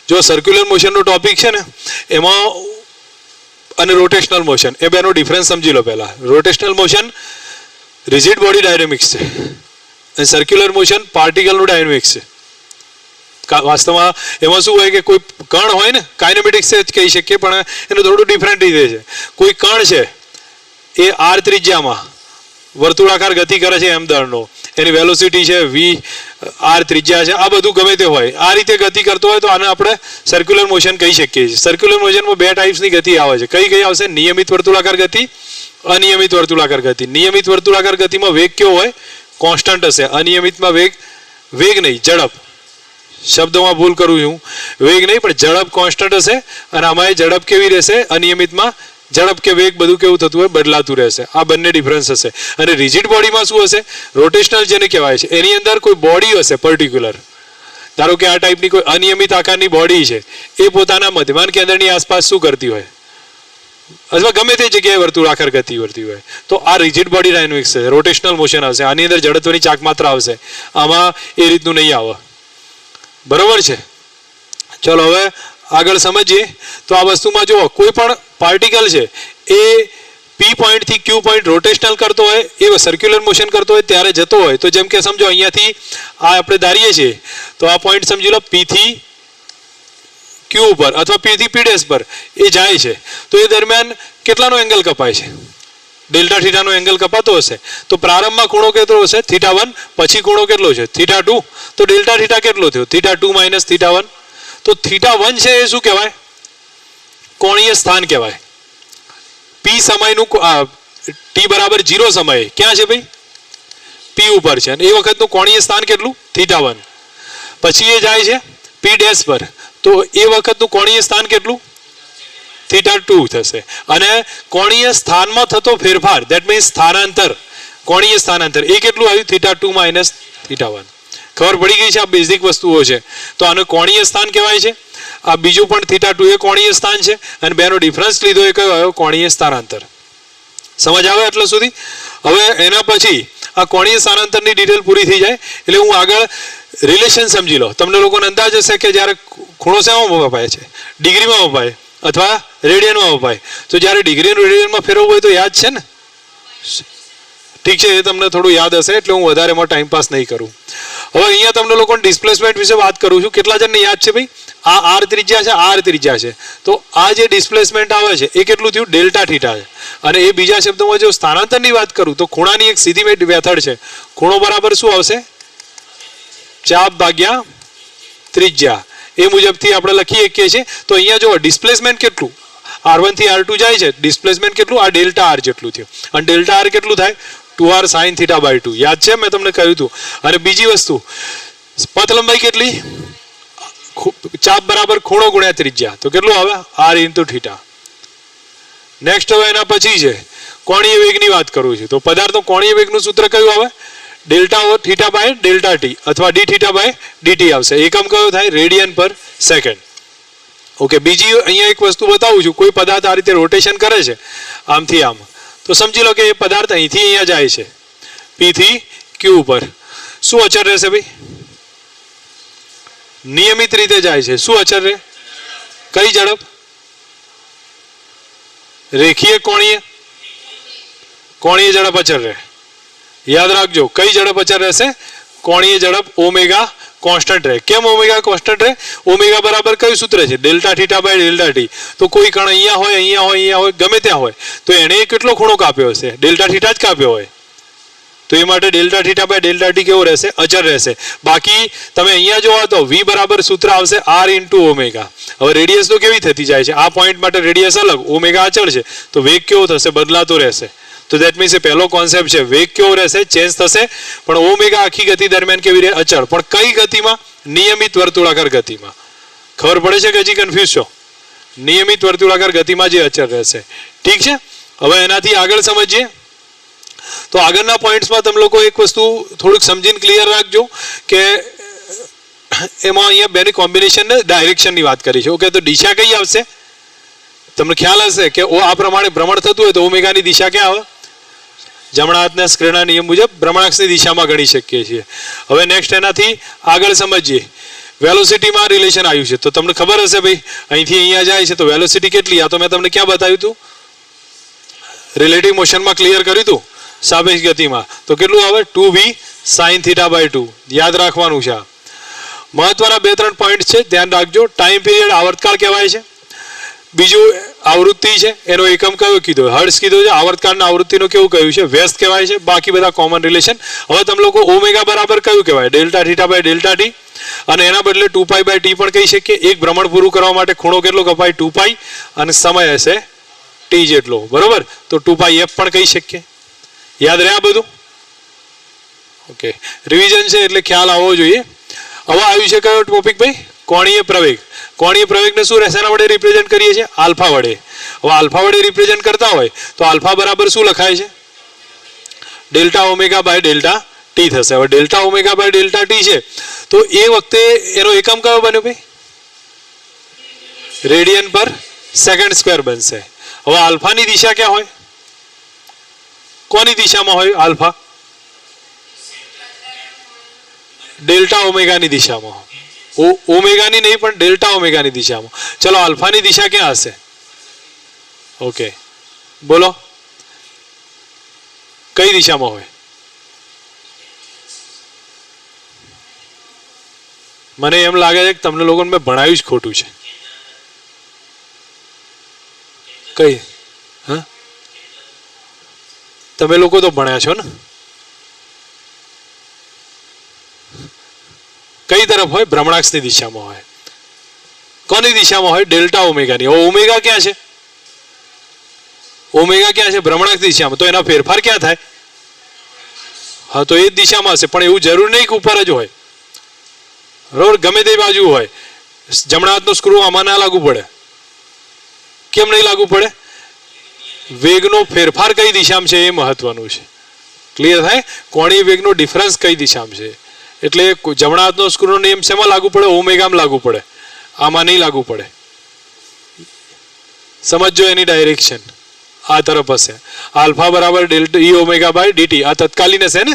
जो circular मोशनનો topic છે ને એમાં અને રોટેશનલ મોશન એ બેનો ડિફરન્સ સમજી લો પહેલા. Rotational motion rigid body dynamics છે અને સર્ક્યુલર મોશન પાર્ટિકલનું ડાયનેમિક્સ છે. વાસ્તવમાં એમાં શું હોય કે કોઈ કણ હોય ને કાઇનેમેટિક્સ જ કહી શકીએ પણ એનું થોડું ડિફરન્ટ રીતે છે. કોઈ કણ છે એ આર ત્રિજ્યામાં વર્તુળાકાર ગતિ કરે છે એમ દળનો, એની વેલોસિટી છે વી આર ત્રિજ્યા છે, આ બધું ગમે તે હોય આ રીતે ગતિ કરતો હોય તો આને આપણે સર્ક્યુલર મોશન કહી શકીએ છીએ. સર્ક્યુલર મોશનમાં બે ટાઈપ્સની ગતિ આવે છે. કઈ કઈ આવશે? નિયમિત વર્તુળાકાર ગતિ, અનિયમિત વર્તુળાકાર ગતિ. નિયમિત વર્તુળાકાર ગતિમાં વેગ કેવો હોય? કોન્સ્ટન્ટ હશે. અનિયમિતમાં વેગ નહીં, ઝડપ. શબ્દોમાં ભૂલ કરું છું, વેગ નહીં પણ ઝડપ કોન્સ્ટન્ટ હશે અને આમાં ઝડપ કેવી રહેશે? અનિયમિતમાં ઝડપ કે વેગ બધું કેવું થતું હોય? બદલાતું રહેશે. આ બંને ડિફરન્સ હશે. અને રિજિડ બોડીમાં શું હશે? રોટેશનલ જેને કહેવાય છે એની અંદર કોઈ બોડી હશે પર્ટિક્યુલર. ધારો કે આ ટાઈપની કોઈ અનિયમિત આકારની બોડી છે એ પોતાના મધ્યમાન કેન્દ્રની આસપાસ શું કરતી હોય અથવા ગમે તે જગ્યાએ વર્તુળાકાર ગતિ કરતી હોય તો આ રિજિડ બોડી ડાયનેમિક્સ છે. રોટેશનલ મોશન આવશે. આની અંદર જડત્વની ચાક માત્રા આવશે. આમાં એ રીતનું નહીં આવે. બરોબર છે? ચલો હવે આગળ સમજીએ. તો આ વસ્તુમાં જુઓ, કોઈ પણ પાર્ટિકલ છે એ પી પોઈન્ટથી ક્યુ પોઈન્ટ રોટેશનલ કરતો હોય, એ સર્ક્યુલર મોશન કરતો હોય ત્યારે જતો હોય તો જેમ કે સમજો અહીંયાથી આ આપણે ધારીએ છીએ તો આ પોઈન્ટ સમજી લો પી થી ક્યુ ઉપર અથવા પી થી પી ડેશ પર એ જાય છે તો એ દરમિયાન કેટલાનો એંગલ કપાય છે? ડેલ્ટા થીટાનો એંગલ કપાતો હશે. તો પ્રારંભમાં ખૂણો કેટલો હશે? θ1. પછી ખૂણો કેટલો છે? θ2. તો ડેલ્ટા થીટા કેટલો થયો? θ2 માઇનસ θ1. તો θ1 છે એ શું કહેવાય? કોણીય સ્થાન કહેવાય. પી સમયનું ટી બરાબર 0 સમયે ક્યાં છે ભાઈ? પી ઉપર છે. અને એ વખતનું કોણીય સ્થાન કેટલું? θ1. પછી એ જાય છે પી ડેશ પર તો એ વખતનું કોણીય સ્થાન કેટલું? θ2 થશે. અને કોણીય સ્થાનમાં થતો ફેરફાર ધેટ મીન્સ સ્થાનાંતર, કોણીય સ્થાનાંતર એ કેટલું આવ્યું? θ2 માઇનસ θ1. ખબર પડી ગઈ છે? આ બેઝિક વસ્તુઓ છે. તો આનું કોણીય સ્થાન કહેવાય છે. આ બીજું પણ θ2 એ કોણીય સ્થાન છે અને બેનો ડિફરન્સ લીધો એ કયો આવ્યો? કોણીય સ્થાનાંતર. સમજ આવે એટલે સુધી? હવે એના પછી આ કોણીય સ્થાનાંતરની ડિટેલ પૂરી થઈ જાય એટલે હું આગળ રિલેશન સમજી લો. તમને લોકોને અંદાજ હશે કે જ્યારે ખૂણો શેમાં મપાય છે? ડિગ્રીમાં મપાય અથવા રેડિયનમાં મપાય. તો જ્યારે ડિગ્રી રેડિયનમાં ફેરવવું હોય તો યાદ છે ને? ઠીક છે, એ તમને થોડું યાદ હશે એટલે હું વધારે એમાં ટાઈમ પાસ નહીં કરું. હવે અહીંયા તમને લોકોને ડિસ્પ્લેસમેન્ટ વિશે વાત કરું છું. કેટલા જણને યાદ છે ભાઈ? આ આર ત્રિજ્યા છે, આર ત્રિજ્યા છે. તો આ જે ડિસ્પ્લેસમેન્ટ આવે છે એ કેટલું થયું? ડેલ્ટા થીટા છે. અને એ બીજા શબ્દોમાં જો સ્થાનાંતરની વાત કરું તો ખૂણાની એક સીધી મેથડ છે. ખૂણો બરાબર શું આવશે? ચાપ ભાગ્યા ત્રિજ્યા. એ મુજબથી આપણે લખી શકીએ છીએ. તો અહીંયા જો ડિસ્પ્લેસમેન્ટ કેટલું? R1 થી R2 જાય છે. ડિસ્પ્લેસમેન્ટ કેટલું? આ ડેલ્ટા આર જેટલું થયું. અને ડેલ્ટા આર કેટલું થાય? 2r sin θ/2. યાદ છે? મેં તમને કહ્યું હતું. અને બીજી વસ્તુ, પથ લંબાઈ કેટલી? ચાપ બરાબર ખૂણો ગુણ્યા ત્રિજ્યા. તો કેટલું આવે? r into theta. નેક્સ્ટ હવે એના પછી છે કોણીય વેગની વાત કરું છું. તો પદાર્થનો કોણીય વેગનું સૂત્ર કયું આવે? Delta theta by delta t અથવા ડી થીટા બાય ડીટી આવશે. એકમ કયો થાય? રેડિયન પર સેકન્ડ. ઓકે, બીજી અહીંયા એક વસ્તુ બતાવું છું. કોઈ પદાર્થ આ રીતે રોટેશન કરે છે આમથી આમ તો સમજી લો કે એ પદાર્થ અહીંથી અહીંયા જાય છે પી થી ક્યુ ઉપર. શું અચળ રહેશે ભાઈ? નિયમિત રીતે જાય છે. શું અચળ રહે? કઈ ઝડપ? રેખીય કોણીય ઝડપ અચળ રહે. યાદ રાખજો, કઈ ઝડપ અચળ રહેશે? કોણીય ઝડપ ઓમેગા કોન્સ્ટન્ટ રહે. કેમ ઓમેગા કોન્સ્ટન્ટ રહે? ઓમેગા બરાબર કયું સૂત્ર છે? Delta theta by delta t. તો કોઈ કણ અહીંયા હોય, અહીંયા હોય, અહીંયા હોય, ગમે ત્યાં હોય તો એણે કેટલો ખૂણો કાપ્યો હશે? ડેલ્ટા થીટા જ કાપ્યો હોય. તો એ માટે delta theta by delta t કેવો રહેશે? અચળ રહેશે. બાકી તમે અહીંયા જોવા તો વી બરાબર સૂત્ર આવશે r ઇન્ટુ ઓમેગા. હવે રેડિયસ તો કેવી થતી જાય છે? આ પોઈન્ટ માટે રેડિયસ અલગ, ઓમેગા અચળ છે તો વેગ કેવો થશે? બદલાતો રહેશે. તો દેટ મીન્સ એ પહેલો કોન્સેપ્ટ છે. વેગ કેવો રહેશે? ચેન્જ થશે. પણ ઓમેગા આખી ગતિ દરમિયાન કેવી રહે? અચળ. પણ કઈ ગતિમાં? નિયમિત વર્તુળાકાર ગતિમાં. ખબર પડે છે કે હજી કન્ફ્યુઝ છો? નિયમિત વર્તુળાકાર ગતિમાં જે અચળ રહેશે. ઠીક છે, હવે એનાથી આગળ સમજીએ. તો આગળના પોઈન્ટ્સમાં તમે લોકો એક વસ્તુ થોડુંક સમજીને ક્લિયર રાખજો કે એમાં અહીંયા બેની કોમ્બિનેશન ડાયરેક્શનની વાત કરી છે. ઓકે, તો દિશા કઈ આવશે? તમને ખ્યાલ હશે કે આ પ્રમાણે ભ્રમણ થતું હોય તો ઓમેગાની દિશા ક્યાં આવે? જમણા હાથના સ્ક્વેરના નિયમ મુજબ ભ્રમણાક્ષની દિશામાં ગણી શકીએ છીએ. હવે નેક્સ્ટ એનાથી આગળ સમજીએ. વેલોસિટીમાં રિલેશન આવ્યું છે. તો તમને ખબર હશે ભાઈ, અહીંથી અહીંયા જાય છે તો વેલોસિટી કેટલી? આ તો મેં તમને ક્યાં બતાવ્યું હતું? રિલેટિવ મોશનમાં ક્લિયર કર્યું હતું, સાપેક્ષ ગતિમાં. તો કેટલું આવે? 2v sin θ/2. યાદ રાખવાનું છે. આ મહત્વના 2-3 પોઈન્ટ છે, ધ્યાન રાખજો. ટાઈમ પીરિયડ આવર્તકાળ કહેવાય છે. બીજું આવૃત્તિ છે, એનો એકમ કયો કીધો? હર્ટ્ઝ કીધો છે. આવર્તકાળના આવૃત્તિનો કેવું કહ્યું છે? વ્યસ્ત કહેવાય છે. બાકી બધા કોમન રિલેશન. હવે તમે લોકો ઓમેગા બરાબર કયું કહેવાય? Δθ/Δt. અને એના બદલે 2π/t પણ કહી શકીએ. એક ભ્રમણ પૂરું કરવા માટે ખૂણો કેટલો કપાય? 2π. અને સમય હશે t જેટલો, બરોબર? તો 2πf પણ કહી શકીએ. યાદ રહે આ બધું? ઓકે, રિવિઝન છે એટલે ખ્યાલ આવવો જોઈએ. હવે આવ્યું છે કયો ટોપિક ભાઈ? કોણીય પ્રવેગ. કોણીય પ્રવેગને શું શેના વડે રિપ્રેઝન્ટ કરીએ છીએ? આલ્ફા વડે. હવે આલ્ફા વડે રિપ્રેઝન્ટ કરતા હોય તો આલ્ફા બરાબર શું લખાય છે? Δω/Δt થશે. હવે Δω/Δt છે તો એ વખતે એનો એકમ કયો બન્યો ભાઈ? રેડિયન પર સેકન્ડ સ્ક્વેર બનશે. હવે આલ્ફાની દિશા ક્યાં હોય? કોની દિશામાં હોય આલ્ફા? Δω ની દિશામાં. ઓમેગાની નહીં પણ Δω ની દિશામાં. ચલો, આલ્ફાની દિશા ક્યાં હશે? ઓકે, બોલો કઈ દિશામાં હોય? મને એમ લાગે છે કે તમને લોકોને મેં ભણાવ્યું જ ખોટું છે. કઈ? હા, તમે લોકો તો ભણ્યા છો ને. કઈ તરફ હોય? ભ્રમણાક્ષની દિશામાં હોય. કોની દિશામાં હોય? Δω ની. ઓમેગા ક્યાં છે? ઓમેગા ક્યાં છે? ભ્રમણાક્ષ દિશામાં. તો એના ફેરફાર ક્યાં થાય? હા, તો એ જ દિશામાં હશે. પણ એવું જરૂર નહીં કે ઉપર જ હોય, બરોબર? ગમે તે બાજુ હોય. જમણા હાથનો સ્ક્રૂ આમાં ના લાગુ પડે. કેમ નહીં લાગુ પડે? વેગનો ફેરફાર કઈ દિશામાં છે એ મહત્વનું છે. ક્લિયર થાય? કોણીય વેગનો ડિફરન્સ કઈ દિશામાં છે. એટલે જમણા હાથનો સ્ક્રૂનો નિયમ શેમાં લાગુ પડે? ઓમેગામાં લાગુ પડે. આમાં નહીં લાગુ પડે. સમજો એની ડાયરેક્શન આ તરફ હશે. આલ્ફા બરાબર ΔE/Δt. આ તત્કાલીન હશે ને.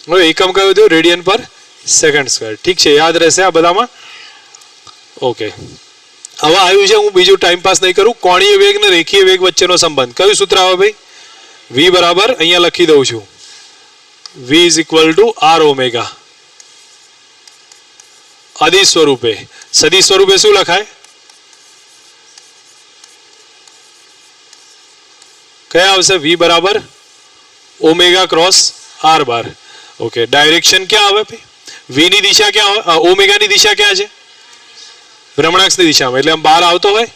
હવે એકમ કયો થયો? રેડિયન પર સેકન્ડ સ્ક્વેર. ઠીક છે, યાદ રહેશે આ બધામાં. ઓકે, હવે આવ્યું છે, હું બીજું ટાઈમ પાસ નહીં કરું. કોણીય વેગ ને રેખીય વેગ વચ્ચેનો સંબંધ. કયું સૂત્ર આવે ભાઈ? v બરાબર, અહીંયા લખી દઉં છું, v = r⍵. અદિશ સ્વરૂપે. સદિશ સ્વરૂપે શું લખાય? કયા આવશે? v બરાબર ω/r². ઓકે, ડાયરેક્શન ક્યાં આવે ભાઈ? v ની દિશા ક્યાં હોય? ઓમેગાની દિશા ક્યાં છે? ભ્રમણાક્ષની દિશામાં. એટલે આમ બહાર આવતો હોય.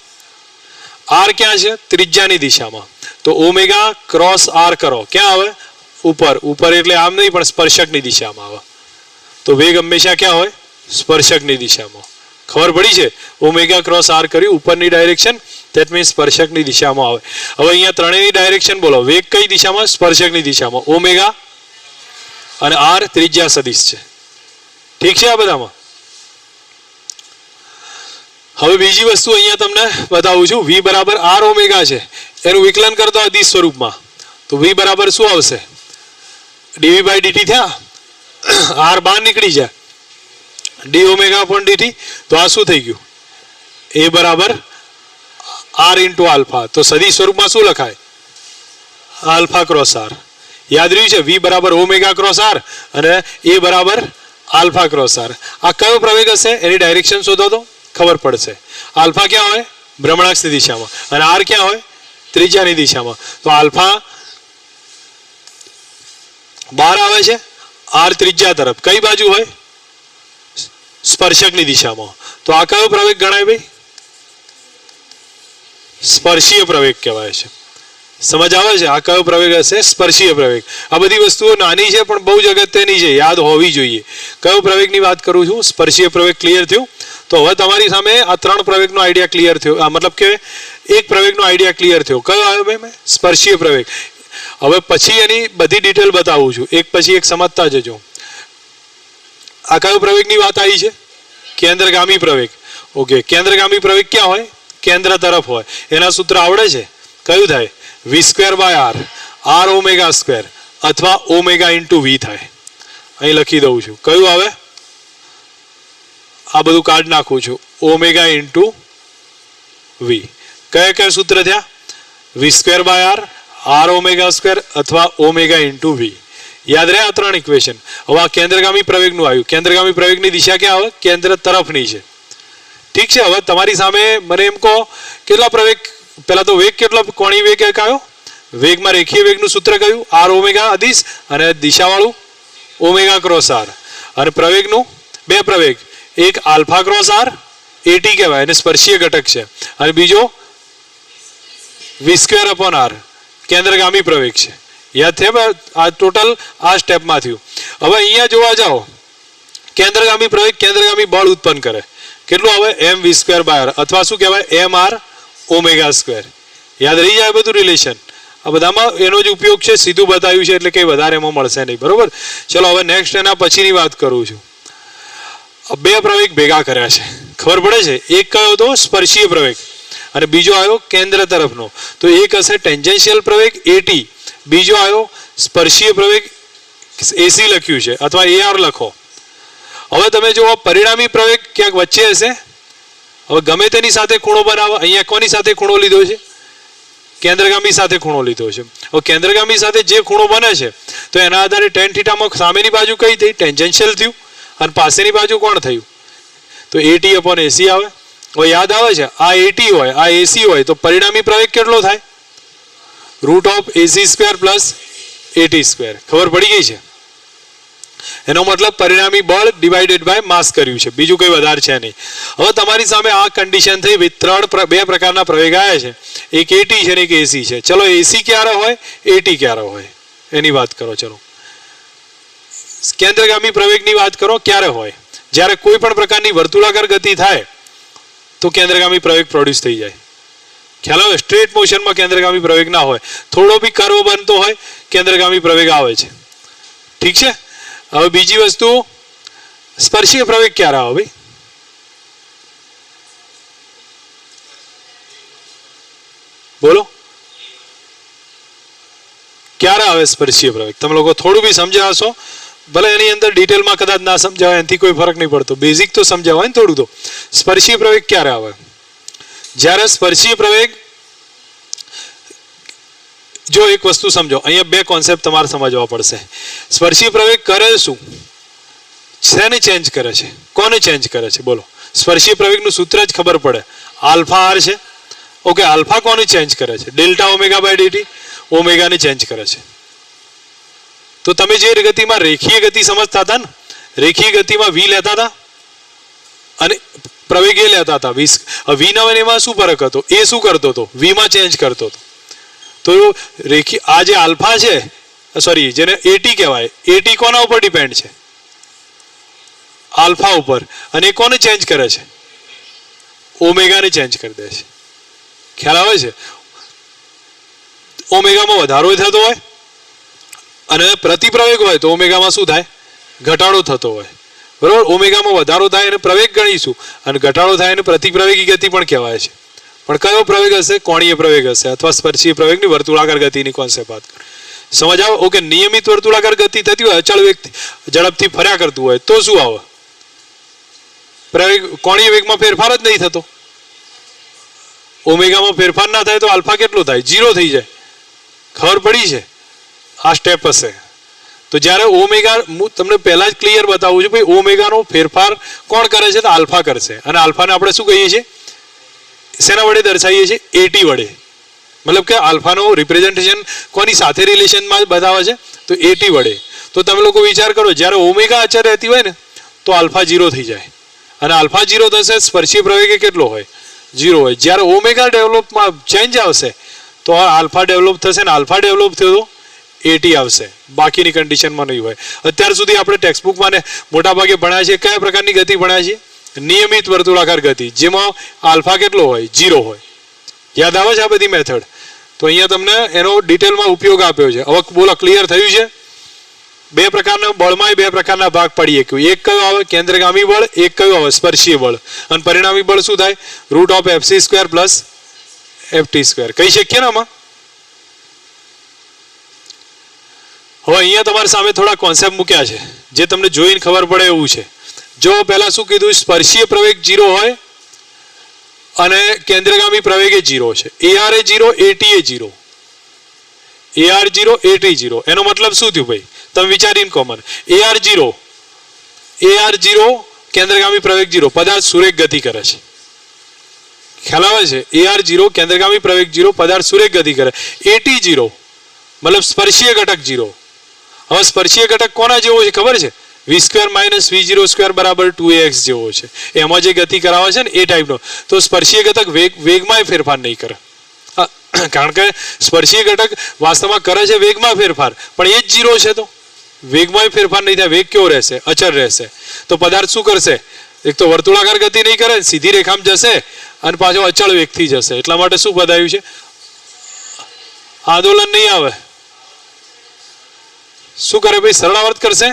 r ક્યાં છે? ત્રિજ્યાની દિશામાં. તો ω/r કરો, ક્યાં આવે? ઉપર. ઉપર એટલે આમ નહીં પણ સ્પર્શકની દિશામાં આવે. તો વેગ હંમેશા ક્યાં હોય? સ્પર્શકની દિશામાં. ખબર પડી છે? ω/r કર્યું, ઉપરની ડાયરેક્શન, ધેટ મીન્સ સ્પર્શકની દિશામાં આવે. હવે અહીંયા ત્રણેયની ડાયરેક્શન બોલો. વેગ કઈ દિશામાં? સ્પર્શકની દિશામાં. ઓમેગા અને r ત્રિજ્યા સદિશ છે. ઠીક છે આ બધામાં? હવે બીજી વસ્તુ અહીંયા તમને બતાવું છું. v બરાબર r⍵ છે, એનું વિકલન કરતો અદિશ સ્વરૂપમાં. તો v બરાબર શું આવશે? dv/dt થયા. r બહાર નીકળી જાય. dω/dt. તો આ શું થઈ ગયું? a બરાબર r × આલ્ફા. તો સદિશ સ્વરૂપમાં શું લખાય? α×r. યાદ રહ્યું છે? v બરાબર ω×r અને a બરાબર α×r. આ કયો પ્રવેગ હશે? એની ડાયરેક્શન શોધો તો ખબર પડશે. આલ્ફા ક્યાં હોય? ભ્રમણાક્ષની દિશામાં. અને r ક્યાં હોય? ત્રિજ્યાની દિશામાં. તો આલ્ફા બહાર આવે છે, r ત્રિજ્યા તરફ. કઈ બાજુ હોય? સ્પર્શકની દિશામાં. તો આ કયો પ્રવેગ ગણાય ભાઈ? સ્પર્શીય પ્રવેગ કહેવાય છે. સમજ આવે છે? આ કયો પ્રવેગ હશે? સ્પર્શીય પ્રવેગ. આ બધી વસ્તુઓ નાની છે પણ બહુ જ અગત્યની છે, યાદ હોવી જોઈએ. કયો પ્રવેગની વાત કરું છું? સ્પર્શીય પ્રવેગ. ક્લિયર થયું? તો હવે તમારી સામે આ 3 પ્રવેગનો આઈડિયા ક્લિયર થયો. મતલબ કે એક પ્રવેગનો આઈડિયા ક્લિયર થયો. કયો આવ્યો ભાઈ? મેં સ્પર્શીય પ્રવેગ. હવે પછી એની બધી ડિટેલ બતાવું છું, એક પછી એક સમજતા જજો. આ કયો પ્રવેગની વાત આવી છે? કેન્દ્રગામી પ્રવેગ. ઓકે, કેન્દ્રગામી પ્રવેગ ક્યાં હોય? કેન્દ્ર તરફ હોય. એના સૂત્ર આવડે છે? કયું થાય? v²/r, r⍵² અથવા ω × v થાય. અહીં લખી દઉં છું. કયું આવે? આ બધું કાઢ નાખું છું, ઓમેગા ઇન્ટુ વી. કયા કયા સૂત્ર થયા? V square by R, R omega square અથવા ઓમેગા ઇન્ટુ વી. યાદ રહે આ ત્રણ ઇક્વેશન. હવે આ કેન્દ્રગામી પ્રવેગનું આવ્યું. કેન્દ્રગામી પ્રવેગની દિશા ક્યાં આવે? કેન્દ્ર તરફની છે. ઠીક છે. હવે તમારી સામે મને એમ કહો કેટલા પ્રવેગ, પહેલા તો વેગ કેટલો, કોણીય વેગ કયો? વેગમાં રેખીય વેગનું સૂત્ર કયું? આર ઓમેગા અદિશ અને દિશાવાળું ઓમેગા ક્રોસ આર. અને પ્રવેગનું બે પ્રવેગ, એક આલ્ફા ક્રોસ આર એટી કહેવાય અને સ્પર્શીય ઘટક છે, અને બીજો વી સ્ક્વેર અપોન આર કેન્દ્રગામી પ્રવેગ છે. યાદ છે? આ ટોટલ આ સ્ટેપમાં થયું. હવે અહીંયા જોવા જાઓ, કેન્દ્રગામી પ્રવેગ કેન્દ્રગામી બળ ઉત્પન્ન કરે. કેટલું આવે? M v square by r અથવા શું કહેવાય? M r omega square. યાદ રહી જાય બધું રિલેશન. આ બધામાં એનો જ ઉપયોગ છે, સીધું બતાવ્યું છે એટલે કંઈ વધારે એમાં મળશે નહીં. બરોબર? ચલો હવે નેક્સ્ટ એના પછીની વાત કરું છું. બે પ્રવેગ ભેગા કર્યા છે, ખબર પડે છે? એક કયો હતો? સ્પર્શીય પ્રવેગ, અને બીજો આવ્યો કેન્દ્ર તરફનો. તો એક હશે ટેન્જન્શિયલ પ્રવેગ એટી, બીજો આવ્યો સ્પર્શીય પ્રવેગ એસી લખ્યું છે અથવા એઆર લખો. હવે તમે જુઓ પરિણામી પ્રવેગ ક્યાંક વચ્ચે હશે. હવે ગમે તેની સાથે ખૂણો બનાવો. અહીંયા કોની સાથે ખૂણો લીધો છે? કેન્દ્રગામી સાથે ખૂણો લીધો છે. હવે કેન્દ્રગામી સાથે જે ખૂણો બને છે તો એના આધારે ટેન થીટામાં સામેની બાજુ કઈ થઈ? ટેન્જન્શિયલ થયું, અને પાસેની બાજુ કોણ થયું? તો એટી અપોન એસી આવે. હવે યાદ આવે છે, આ એટી હોય આ એસી હોય તો પરિણામી પ્રવેગ કેટલો થાય? Root of ac square plus at square. ખબર પડી ગઈ છે? એનો મતલબ પરિણામી બળ ડિવાઇડેડ બાય માસ કર્યું છે, બીજું કંઈ વધારે છે નહીં. હવે તમારી સામે આ કન્ડિશન થઈ, બે પ્રકારના પ્રવેગ આવ્યા છે, એક એટી છે અને એક એસી છે. ચલો એસી ક્યારે હોય, એટી ક્યારે હોય એની વાત કરો. ચલો કેન્દ્રગામી પ્રવેગની વાત કરો. ક્યારે હોય? જ્યારે કોઈ પણ પ્રકારની વર્તુળાકાર ગતિ થાય તો કેન્દ્રગામી પ્રવેગ પ્રોડ્યુસ થઈ જાય. ખ્યાલ આવે? સ્ટ્રેટ મોશનમાં કેન્દ્રગામી પ્રવેગ ના હોય, થોડો બી કર્વ બનતો હોય કેન્દ્રગામી પ્રવેગ આવે છે. ઠીક છે? હવે બીજી વસ્તુ, સ્પર્શીય પ્રવેગ ક્યારે આવે ભાઈ? બોલો, ક્યારે આવે સ્પર્શીય પ્રવેગ? તમે લોકો થોડું બી સમજ્યા હશો, ભલે એની અંદર ડિટેલમાં કદાચ ના સમજાવે, એનાથી કોઈ ફરક નહીં પડતો, બેઝિક તો સમજાવ હોય ને થોડું તો. સ્પર્શીય પ્રવેગ ક્યારે આવે? જ્યારે સ્પર્શીય પ્રવેગ, જો એક વસ્તુ સમજો, અહીંયા બે કોન્સેપ્ટ તમારે સમજવા પડશે. સ્પર્શીય પ્રવેગ કરે શું? શેને ચેન્જ કરે છે? કોને ચેન્જ કરે છે? બોલો. સ્પર્શીય પ્રવેગનું સૂત્ર જ ખબર પડે, આલ્ફા આર છે. ઓકે, આલ્ફા કોને ચેન્જ કરે છે? ડેલ્ટા ઓમેગા બાય ડીટી, ઓમેગાને ચેન્જ કરે છે. તો તમે જે ગતિમાં રેખીય ગતિ સમજતા હતા ને, રેખીય ગતિમાં વી લેતા હતા અને પ્રવેગ એ લેતા હતા. વી ના એમાં શું ફરક હતો? એ શું કરતો હતો? વીમાં ચેન્જ કરતો હતો. તો રેખી આ જે આલ્ફા છે, સોરી જેને એટી કહેવાય, એટી કોના ઉપર ડિપેન્ડ છે? આલ્ફા ઉપર. અને એ કોને ચેન્જ કરે છે? ઓમેગાને ચેન્જ કરી દે છે. ખ્યાલ આવે છે? ઓમેગામાં વધારો થતો હોય અને પ્રતિપ્રવેગ હોય તો ઓમેગામાં શું થાય? ઘટાડો થતો હોય. બરોબર? ઓમેગામાં વધારો થાય અને પ્રવેગ ગણીશું, અને ઘટાડો થાય અને પ્રતિપ્રવેગી ગતિ પણ કહેવાય છે. પણ કયો પ્રવેગ હશે? કોણીય પ્રવેગ હશે અથવા સ્પર્શીય પ્રવેગની વર્તુળાકાર ગતિની કોન્સેપ્ટ વાત કરો. સમજ આવો? ઓકે, નિયમિત વર્તુળાકાર ગતિ થતી હોય, અચળ વેગ ઝડપથી ફર્યા કરતું હોય તો શું આવે? પ્રવેગ કોણીય વેગમાં ફેરફાર જ નહીં થતો. ઓમેગામાં ફેરફાર ના થાય તો આલ્ફા કેટલો થાય? 0 થઈ જાય. ખબર પડી છે? આ સ્ટેપ હશે. તો જ્યારે ઓમેગા, હું તમને પહેલા જ ક્લિયર બતાવું છું ભાઈ, ઓમેગાનો ફેરફાર કોણ કરે છે? તો આલ્ફા કરશે. અને આલ્ફાને આપણે શું કહીએ છીએ? શેના વડે દર્શાવીએ છીએ? એટી વડે. મતલબ કે આલ્ફાનો રિપ્રેઝન્ટેશન કોની સાથે રિલેશનમાં બતાવે છે? તો એટી વડે. તો તમે લોકો વિચાર કરો, જ્યારે ઓમેગા અચળ રહેતી હોય ને તો આલ્ફા 0 થઈ જાય, અને આલ્ફા 0 થશે, સ્પર્શીય પ્રવેગ કેટલો હોય? 0 હોય. જ્યારે ઓમેગા ડેવલપમાં ચેન્જ આવશે તો આલ્ફા ડેવલપ થશે, ને આલ્ફા ડેવલપ થયો તો એટી આવશે. બાકીની કન્ડિશનમાં નહીં હોય. અત્યાર સુધી આપણે ટેક્સ્ટબુકમાં ને મોટાભાગે ભણ્યા છે, કયા પ્રકારની ગતિ ભણ્યા છે? નિયમિત વર્તુળાકાર ગતિ, જેમાં આલ્ફા કેટલો હોય? 0 હોય. યાદ આવે છે આ બધી મેથડ? તો અહીંયા તમને એનો ડિટેલમાં ઉપયોગ આપ્યો છે. હવે બોલો, ક્લિયર થયું છે? બે પ્રકારના બળમાં બે પ્રકારના ભાગ પડીએ. એક કયો આવે? કેન્દ્રગામી બળ. એક કયો આવે? સ્પર્શીય બળ. અને પરિણામી બળ શું થાય? Root of FC square plus FT square. કહી શકીએ ને આમાં? હવે અહીંયા તમારી સામે થોડા કોન્સેપ્ટ મૂક્યા છે જે તમને જોઈને ખબર પડે એવું છે. જો પહેલા શું કીધું, સ્પર્શીય પ્રવેગ 0 હોય અને કેન્દ્રગામી પ્રવેગ એ 0 છે. AR A 0, AT A 0. AR 0, AT 0. એનો મતલબ શું થયું ભાઈ, તમે વિચારીને કોમન. AR 0, કેન્દ્રગામી પ્રવેગ 0, પદાર્થ સુરેખ ગતિ કરે છે. ખ્યાલ આવે છે? AR 0, કેન્દ્રગામી પ્રવેગ 0, પદાર્થ સુરેખ ગતિ કરે. AT 0 મતલબ સ્પર્શીય ઘટક 0. હવે સ્પર્શીય ઘટક કોના જેવો છે ખબર છે? v² - v0² બરાબર 2ax જેવો છે. એમાં જે ગતિ કરાવે છે ને એ ટાઈપનો. તો સ્પર્શીય ઘટક વેગમાં ફેરફાર નહીં કરે, કારણ કે સ્પર્શીય ઘટક વાસ્તવમાં કરે છે વેગમાં ફેરફાર, પણ એ જ 0 છે. તો વેગમાં ફેરફાર નહીં થાય, વેગ કેવો રહેશે? અચળ રહેશે. તો પદાર્થ શું કરશે? એક તો વર્તુળાકાર ગતિ નહીં કરે, સીધી રેખામાં જશે અને પાછો અચળ વેગથી જશે. એટલા માટે શું પદ આવ્યું છે? આંદોલન નહીં આવે. શું કરે ભાઈ? સરળાવર્ત કરશે,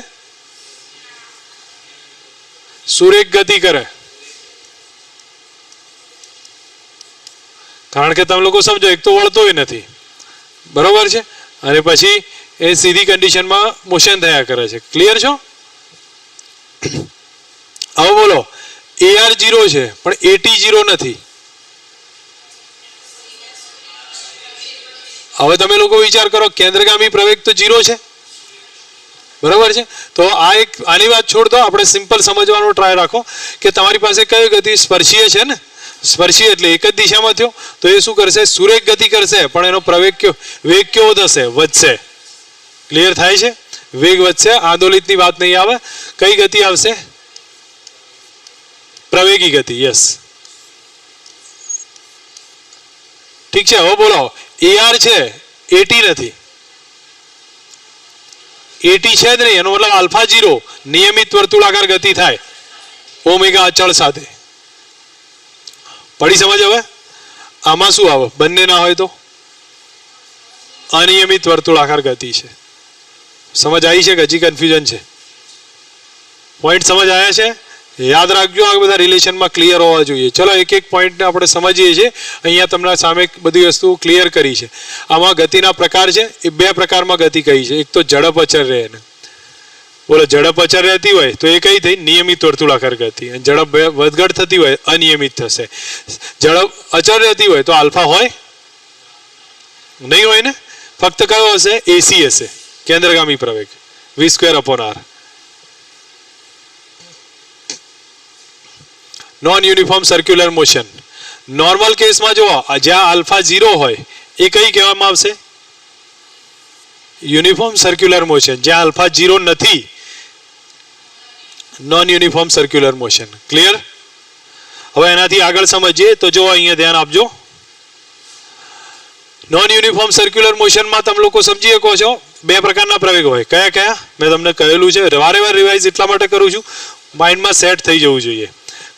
સુરેખ ગતિ કરે. કારણ કે તમે લોકો સમજો, એક તો વળતોય નથી, બરોબર છે, અને પછી એ સીધી કન્ડિશનમાં મોશન થયા કરે છે. ક્લિયર છો? હવે બોલો, AR 0 છે પણ AT 0 નથી. હવે તમે લોકો વિચાર કરો, કેન્દ્રગામી પ્રવેગ તો 0 છે, બરાબર છે. તો આ એક આની વાત છોડ દો, આપણે સિમ્પલ સમજવાનો ટ્રાય રાખો કે તમારી પાસે કઈ ગતિ સ્પર્શીય છે ને, સ્પર્શીય એટલે એક જ દિશામાં થયો, તો એ શું કરશે? સુરેખ ગતિ કરશે, પણ એનો પ્રવેગ વેગ કેવો થશે? વધશે. ક્લિયર થાય છે? વેગ વધશે, આંદોલિતની વાત નહીં આવે. કઈ ગતિ આવશે? પ્રવેગી ગતિ. યસ, ઠીક છે. હવે બોલો, AR છે, AT નથી. AT છે જ નહીં, એનો મતલબ આલ્ફા 0, નિયમિત વર્તુળાકાર ગતિ થાય ઓમેગા અચળ સાથે. પડી સમજ? હવે આમાં શું આવે? બંને ના હોય તો અનિયમિત વર્તુળાકાર ગતિ છે. સમજ આવી છે કે હજી કન્ફ્યુઝન છે? પોઈન્ટ સમજ આવ્યા છે? યાદ રાખજો, આ બધા રિલેશનમાં ક્લિયર હોવા જોઈએ. ચલો એક એક પોઈન્ટને આપણે સમજીએ છીએ. અહીંયા તમને સામે બધી વસ્તુ ક્લિયર કરી છે. આમાં ગતિના પ્રકાર છે, એ બે પ્રકારમાં ગતિ કહી છે. એક તો ઝડપ અચળ રહે ને, બોલો ઝડપ અચળ રહેતી હોય તો એ કઈ થઈ? નિયમિત વર્તુળાકાર ગતિ. અને ઝડપ વધઘટ થતી હોય અનિયમિત થશે. ઝડપ અચળ રહેતી હોય તો આલ્ફા હોય નહીં હોય ને, ફક્ત કયો હશે? AC હશે, કેન્દ્રગામી પ્રવેગ v²/r. Non uniform circular motion. Normal કેસમાં જો જ્યાં આલ્ફા 0 હોય એ કઈ કહેવામાં આવશે? Uniform circular motion. જ્યાં આલ્ફા 0 નથી, non uniform circular motion. Clear? હવે એનાથી આગળ સમજીએ તો જો અહીંયા ધ્યાન આપજો. નોન યુનિફોર્મ સર્ક્યુલર મોશનમાં તમે લોકો સમજી શકો છો, બે પ્રકારના પ્રવેગ હોય. કયા કયા? મેં તમને કહેલું છે, વારે-વાર રિવાઇઝ એટલા માટે કરું છું, માઇન્ડમાં સેટ થઈ જવું જોઈએ.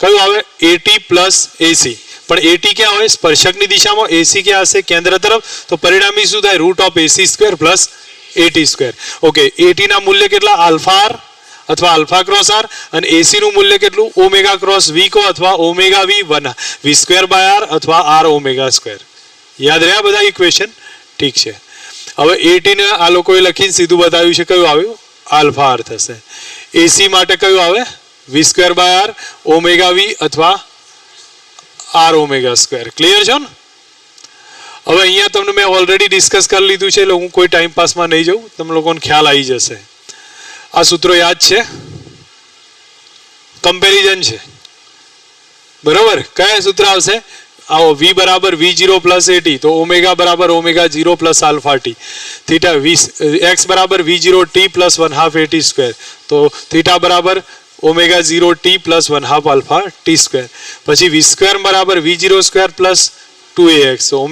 કયું આવે? AT plus AC. પણ AT ક્યાં હોય? સ્પર્શકની દિશામાં. AC ક્યાં હશે? કેન્દ્ર તરફ. તો પરિણામી શું થાય? √AC² plus AT². Okay, AT ના મૂલ્ય કેટલા? આલ્ફા R અથવા આલ્ફા ક્રોસ R, અને AC નું મૂલ્ય કેટલું? ઓમેગા ક્રોસ V કો અથવા ઓમેગા V²/R અથવા R ઓમેગા². યાદ રહ્યા બધા ઇક્વેશન? ઠીક છે. હવે AT ને આ લોકોએ લખીને સીધું બતાવ્યું છે. કયું આવ્યું? આલ્ફા R થશે. AC માટે કયું આવે? v²/r ઓમેગા V અથવા R ઓમેગા². ક્લિયર છો ને? હવે અહીંયા તમને મેં ઓલરેડી ડિસ્કસ કરી લીધું છે, એટલે હું કોઈ ટાઈમ પાસમાં નહીં જાઉં, તમે લોકોને ખ્યાલ આવી જશે. આ સૂત્રો યાદ છે? કમ્પેરિઝન છે, બરોબર? કયા સૂત્ર આવશે? આવો, V = V0 + AT, તો omega = omega 0 + alpha t. Theta x = V0 t + 1/2 AT², તો થીટા બરાબર ઓમેગા 0 t + 1/2 આલ્ફા t². પછી v² = V0² + 2ax, so ω²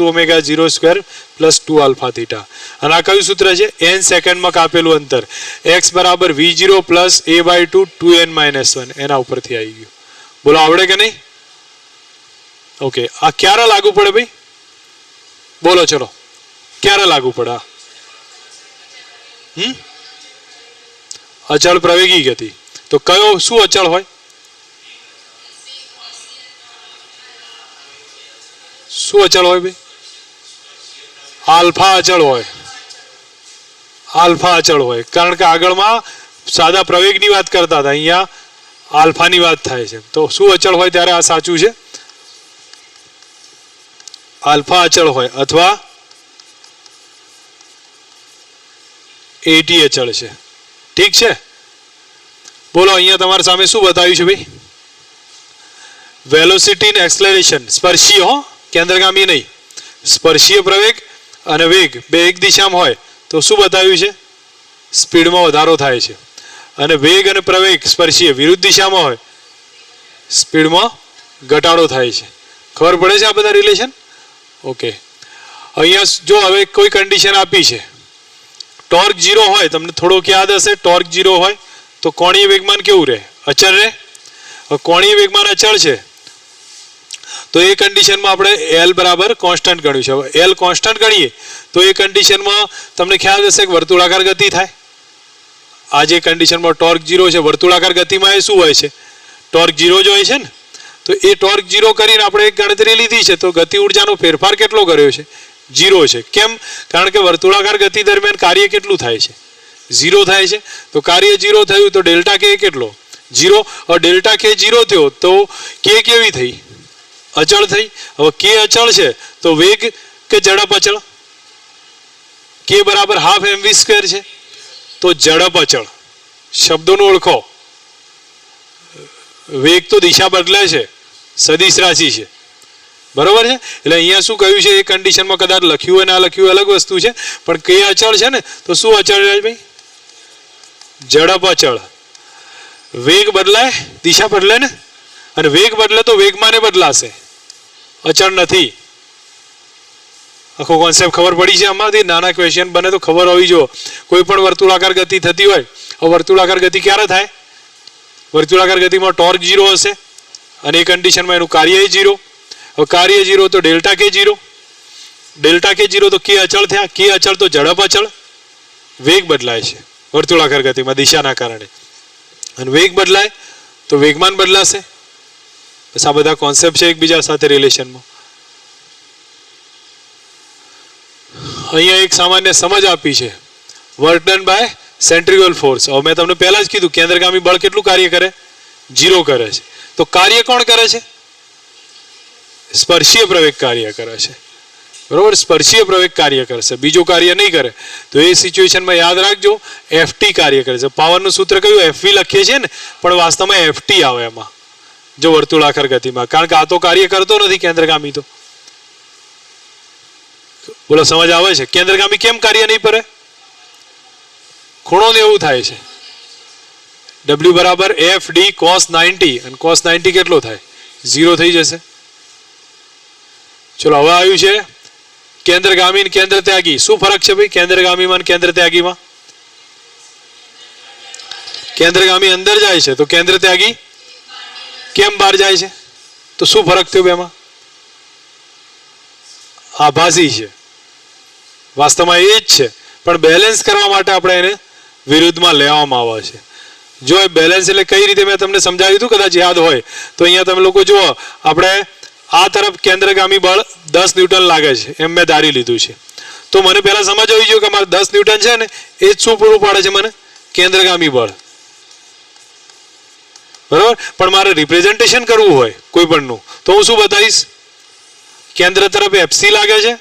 = omega 0² + 2 alpha theta. અને આ કયું સૂત્ર છે? n સેકન્ડમાં કાપેલું અંતર. x = V0 + a/2 2n - 1. એના ઉપરથી આવી ગયું. બોલો, આવડે કે નહીં? ઓકે, આ ક્યારે લાગુ પડે ભાઈ? બોલો ચલો, ક્યારે લાગુ પડે? અચળ પ્રવેગી ગતિ. તો કયો શું અચળ હોય? શું અચળ હોય ભાઈ? આલ્ફા અચળ હોય. આલ્ફા અચળ હોય, કારણ કે આગળમાં સાદા પ્રવેગની વાત કરતા હતા, અહીંયા આલ્ફાની વાત થાય છે. તો શું અચળ હોય ત્યારે આ સાચું છે? આલ્ફા અચળ હોય અથવા એટી અચળ છે. ઠીક છે, બોલો અહીંયા તમારા સામે શું બતાવ્યું છે ભાઈ? વેલોસિટી અને એક્સલરેશન સ્પર્શીય, હો, કેન્દ્રગામી નહીં. સ્પર્શીય પ્રવેગ અને વેગ બે એક દિશામાં હોય તો શું બતાવ્યું છે? સ્પીડમાં વધારો થાય છે. અને વેગ અને પ્રવેગ સ્પર્શીય વિરુદ્ધ દિશામાં હોય સ્પીડમાં ઘટાડો થાય છે. ખબર પડે છે આ બધા રિલેશન? ઓકે, અહીંયા જો હવે કોઈ કન્ડિશન આપી છે, ટોર્ક 0 હોય, તમને થોડોક યાદ હશે, ટોર્ક 0 હોય તો કોણીય વેગમાન કેવું રહે? અચળ રહે. કોણીય વેગમાન અચળ છે તો એ કન્ડિશનમાં આપણે એલ બરાબર કોન્સ્ટન્ટ ગણ્યું છે. હવે એલ કોન્સ્ટન્ટ ગણીએ તો એ કન્ડિશનમાં તમને ખ્યાલ હશે કે વર્તુળાકાર ગતિ થાય. આ જે કન્ડિશનમાં ટોર્ક 0 છે, વર્તુળાકાર ગતિમાં એ શું હોય છે? ટોર્ક 0 જ હોય છે ને. તો એ ટોર્ક 0 કરીને આપણે એક ગણતરી લીધી છે, તો ગતિ ઉર્જાનો ફેરફાર કેટલો કર્યો છે? 0 છે. કેમ? કારણ કે વર્તુળાકાર ગતિ દરમિયાન કાર્ય કેટલું થાય છે? 0 થાય છે. તો કાર્ય 0 થયું તો ડેલ્ટા કે કેટલો? 0. હવે ડેલ્ટા કે 0 થયો તો કે કેવી થઈ? અચળ થઈ. હવે કે અચળ છે તો વેગ કે ઝડપ અચળ? કે બરાબર હાફ mv સ્ક્વેર છે તો ઝડપ અચળ. શબ્દોનું ઓળખો. વેગ તો દિશા બદલે છે, સદિશ રાશિ છે, બરોબર છે. એટલે અહીંયા શું કહ્યું છે, એ કન્ડિશનમાં કદાચ લખ્યું હોય ના લખ્યું અલગ વસ્તુ છે, પણ કે અચળ છે ને તો શું અચળ રહે ભાઈ? ઝડપ અચળ. વેગ બદલાય, દિશા બદલે ને, અને વેગ બદલે તો વેગમાને બદલાશે, અચળ નથી. આખો કોન્સેપ્ટ ખબર પડી છે આમાંથી? નાના ક્વેશ્ચન બને તો ખબર હોવી જોઈએ. કોઈ પણ વર્તુળાકાર ગતિ થતી હોય, વર્તુળાકાર ગતિ ક્યારે થાય? વર્તુળાકાર ગતિમાં ટોર્ક 0 હશે અને એ કન્ડિશનમાં એનું કાર્ય 0. હવે કાર્ય 0 તો ડેલ્ટા કે 0. ડેલ્ટા કે 0 તો કે અચળ થયા. કે અચળ તો ઝડપ અચળ. વેગ બદલાય છે વર્તુળાકાર ગતિમાં દિશાના કારણે, અને વેગ બદલાય તો વેગમાન બદલાશે. બસ આ બધા કોન્સેપ્ટ છે એકબીજા સાથે રિલેશનમાં. અહીંયા એક સામાન્ય સમજ આપી છે, વર્ક ડન બાય સેન્ટ્રીગ્યુલર ફોર્સ. હવે મેં તમને પહેલા જ કીધું કેન્દ્રગામી બળ કેટલું કાર્ય કરે? 0 કરે છે. તો કાર્ય કોણ કરે છે? સ્પર્શીય પ્રવેગ કાર્ય કરે છે, બરોબર. સ્પર્શીય પ્રવેગ કાર્ય કરશે, બીજું કાર્ય નહીં કરે. તો એ સિચ્યુએશનમાં યાદ રાખજો એફટી કાર્ય કરે છે. પાવરનું સૂત્ર કયું? એફવી લખીએ છીએ ને, પણ વાસ્તવમાં એફટી આવે એમાં, જો વર્તુળાકાર ગતિમાં. કારણ કે આ તો કાર્ય કરતો નથી કેન્દ્રગામી. તો બોલો સમજ આવે છે? કેન્દ્રગામી કેમ કાર્ય નહીં કરે? ખૂણો ને એવું થાય છે. W બરાબર એફ ડી કોસ 90, અને કોસ 90 કેટલો થાય? 0 થઈ જશે. ચલો હવે આવ્યું છે કેન્દ્રગામી અને કેન્દ્ર ત્યાગી. શું ફરક છે ભાઈ કેન્દ્રગામીમાં અને કેન્દ્ર ત્યાગીમાં? કેન્દ્રગામી અંદર જાય છે તો કેન્દ્ર ત્યાગી કેમ બહાર જાય છે? તો શું ફરક થયો બેમાં? આભાસી છે, વાસ્તવમાં એ જ છે, પણ બેલેન્સ કરવા માટે આપણે એને વિરુદ્ધમાં લેવામાં આવે છે. જો એ બેલેન્સ એટલે કઈ રીતે મેં તમને સમજાવ્યું હતું, કદાચ યાદ હોય તો. અહીંયા તમે લોકો જુઓ, આપણે આ તરફ કેન્દ્રગામી બળ 10 ન્યૂટન લાગે છે એમ મેં ધારી લીધું છે. તો મને પહેલા સમજ આવી જોઈએ કે મારે 10 ન્યૂટન છે ને એ જ શું પૂરું પાડે છે મને? કેન્દ્રગામી બળ, બરાબર. પણ મારે રિપ્રેઝન્ટેશન કરવું હોય કોઈ પણનું તો હું શું બતાવીશ? કેન્દ્ર તરફ એફસી લાગે છે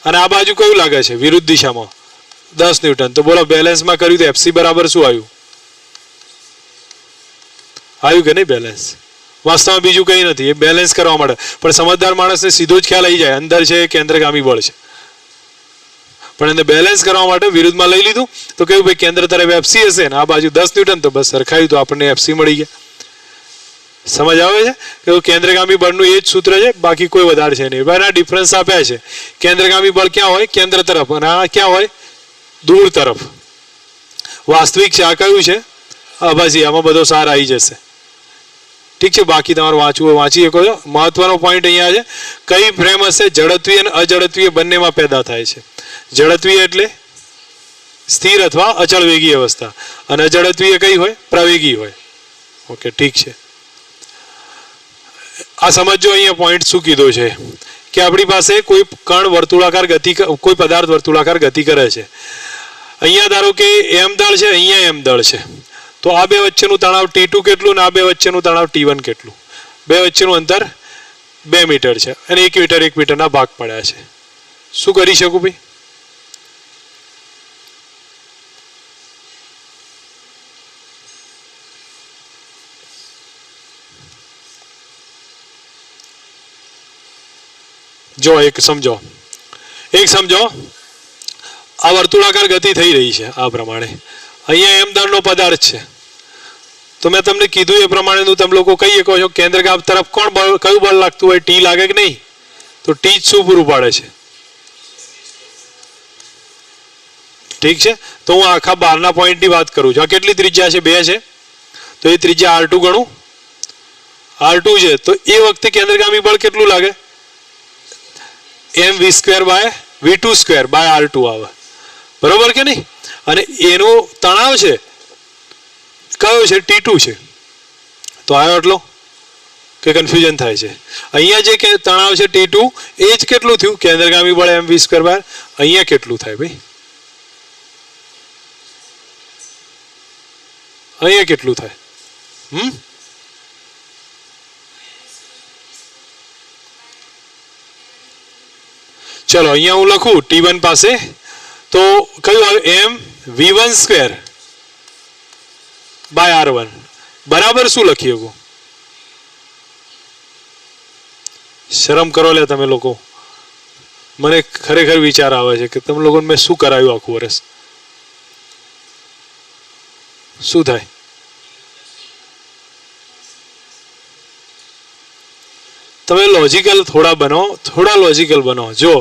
અને આ બાજુ કયું લાગે છે? વિરુદ્ધ દિશામાં 10 ન્યૂટન. તો બોલો બેલેન્સમાં કર્યું તો એફસી બરાબર શું આવ્યું? આવ્યું કે નહીં બેલેન્સ? વાસ્તવમાં બીજું કંઈ નથી, એ બેલેન્સ કરવા માટે. પણ સમજદાર માણસને સીધો જ ખ્યાલ આવી જાય અંદર છે કેન્દ્રગામી બળ છે, પણ એને બેલેન્સ કરવા માટે વિરુદ્ધમાં લઈ લીધું. તો કેવું ભાઈ કેન્દ્ર તરફ એફસી હશે ને આ બાજુ 10 ન્યૂટન, તો બસ સરખાયું તો આપણને એફસી મળી ગયા. સમજ આવે છે કે કેન્દ્રગામી બળનું એ જ સૂત્ર છે, બાકી કોઈ વધારે છે નહીં. એના ડિફરન્સ આપ્યા છે. કેન્દ્રગામી બળ ક્યાં હોય? કેન્દ્ર તરફ, અને આ ક્યાં હોય? દૂર તરફ. વાસ્તવિક છે આ કયું છે? આભાસી. આમાં બધો સાર આવી જશે. ઠીક છે, બાકી તમારે વાંચવું હોય વાંચી શકો છો. મહત્વનો પોઈન્ટ અહીંયા છે, કઈ ફ્રેમ હશે? ઝડપીય અને અઝડપીય બંનેમાં પેદા થાય છે. ઝડપીય એટલે સ્થિર અથવા અચળ વેગી અવસ્થા, અને અઝડપીય કઈ હોય? પ્રવેગી હોય. ઓકે, ઠીક છે. આ સમજો અહીંયા પોઈન્ટ શું કીધો છે કે આપણી પાસે કોઈ કણ વર્તુળાકાર ગતિ, કોઈ પદાર્થ વર્તુળાકાર ગતિ કરે છે. અહીંયા ધારો કે એમ દળ છે, અહીંયા એમ દળ છે, તો આ બે વચ્ચેનું તણાવ T2 કેટલું ને આ બે વચ્ચેનું તણાવ T1 કેટલું? બે વચ્ચેનું અંતર 2 મીટર છે અને 1 મીટરના ભાગ પડ્યા છે. શું કરી શકું ભાઈ? જો એક સમજો આ વર્તુળાકાર ગતિ થઈ રહી છે આ પ્રમાણે. અહીંયા એમ દળનો પદાર્થ છે, તો મેં તમને કીધું એ પ્રમાણેનું તમે લોકો કહી શકો છો કેન્દ્રગામ તરફ કયું બળ લાગતું હોય? ટી લાગે કે નહીં? તો ટી જ શું પૂરું પાડે છે? ઠીક છે, તો હું આખા બહારના પોઈન્ટની વાત કરું છું. આ કેટલી ત્રિજ્યા છે? 2 છે, તો એ ત્રિજ્યા R2 ગણું R2 છે, તો એ વખતે કેન્દ્રગામી બળ કેટલું લાગે? mv² બાય R2 આવે, બરોબર કે નહીં? અને એનો તણાવ છે કયો છે? T2 છે. તો આવ્યો એટલો કે કન્ફ્યુઝન થાય છે? અહીંયા જે તણાવ છે T2 એ જ કેટલું થયું? કેન્દ્રગામી બળ mv² બાય. અહીંયા કેટલું થાય ભાઈ? અહીંયા કેટલું થાય? ચલો અહીંયા હું લખું T1 પાસે, તો કયું આવે? mv² બાય R1 બરાબર શું લખી શકું? શરમ કરો લે તમે લોકો, મને ખરેખર વિચાર આવે છે કે તમે લોકોને મેં શું કરાવ્યું આખું વર્ષ. શું થાય? તમે લોજિકલ થોડા લોજિકલ બનો. જો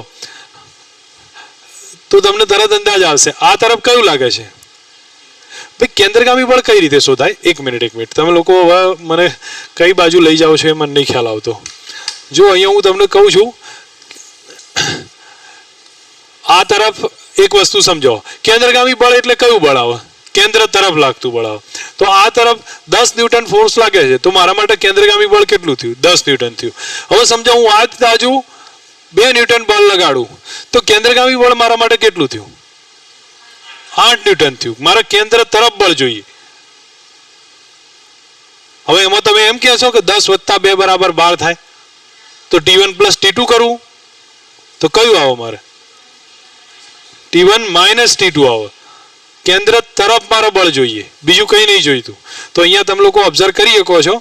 તો તમને તરત અંદાજ આવશે આ તરફ કયું લાગે છે ભાઈ. કેન્દ્રગામી બળ કઈ રીતે શોધાય? એક મિનિટ તમે લોકો હવે મને કઈ બાજુ લઈ જાઓ છો એ મને નહીં ખ્યાલ આવતો. જો અહીંયા હું તમને કહું છું, આ તરફ એક વસ્તુ સમજો, કેન્દ્રગામી બળ એટલે કયું બળ આવે? કેન્દ્ર તરફ લાગતું બળ આવે. તો આ તરફ 10 ન્યૂટન ફોર્સ લાગે છે, તો મારા માટે કેન્દ્રગામી બળ કેટલું થયું? 10 ન્યૂટન થયું. હવે સમજો હું આ બાજુ 2 ન્યૂટન બળ લગાડું, તો કેન્દ્રગામી બળ મારા માટે કેટલું થયું? 8 ન્યૂટન થયું. મારા કેન્દ્ર તરફ બળ જોઈએ. હવે એમાં તમે એમ કહેશો કે 10 + 2 = 12 થાય, તો T1 + T2 કરવું, તો કયું આવે મારે? T1 - T2 આવે. કેન્દ્ર તરફ મારો બળ જોઈએ, બીજું કંઈ નહીં જોઈતું. તો અહીંયા તમે લોકો ઓબ્ઝર્વ કરી શકો છો,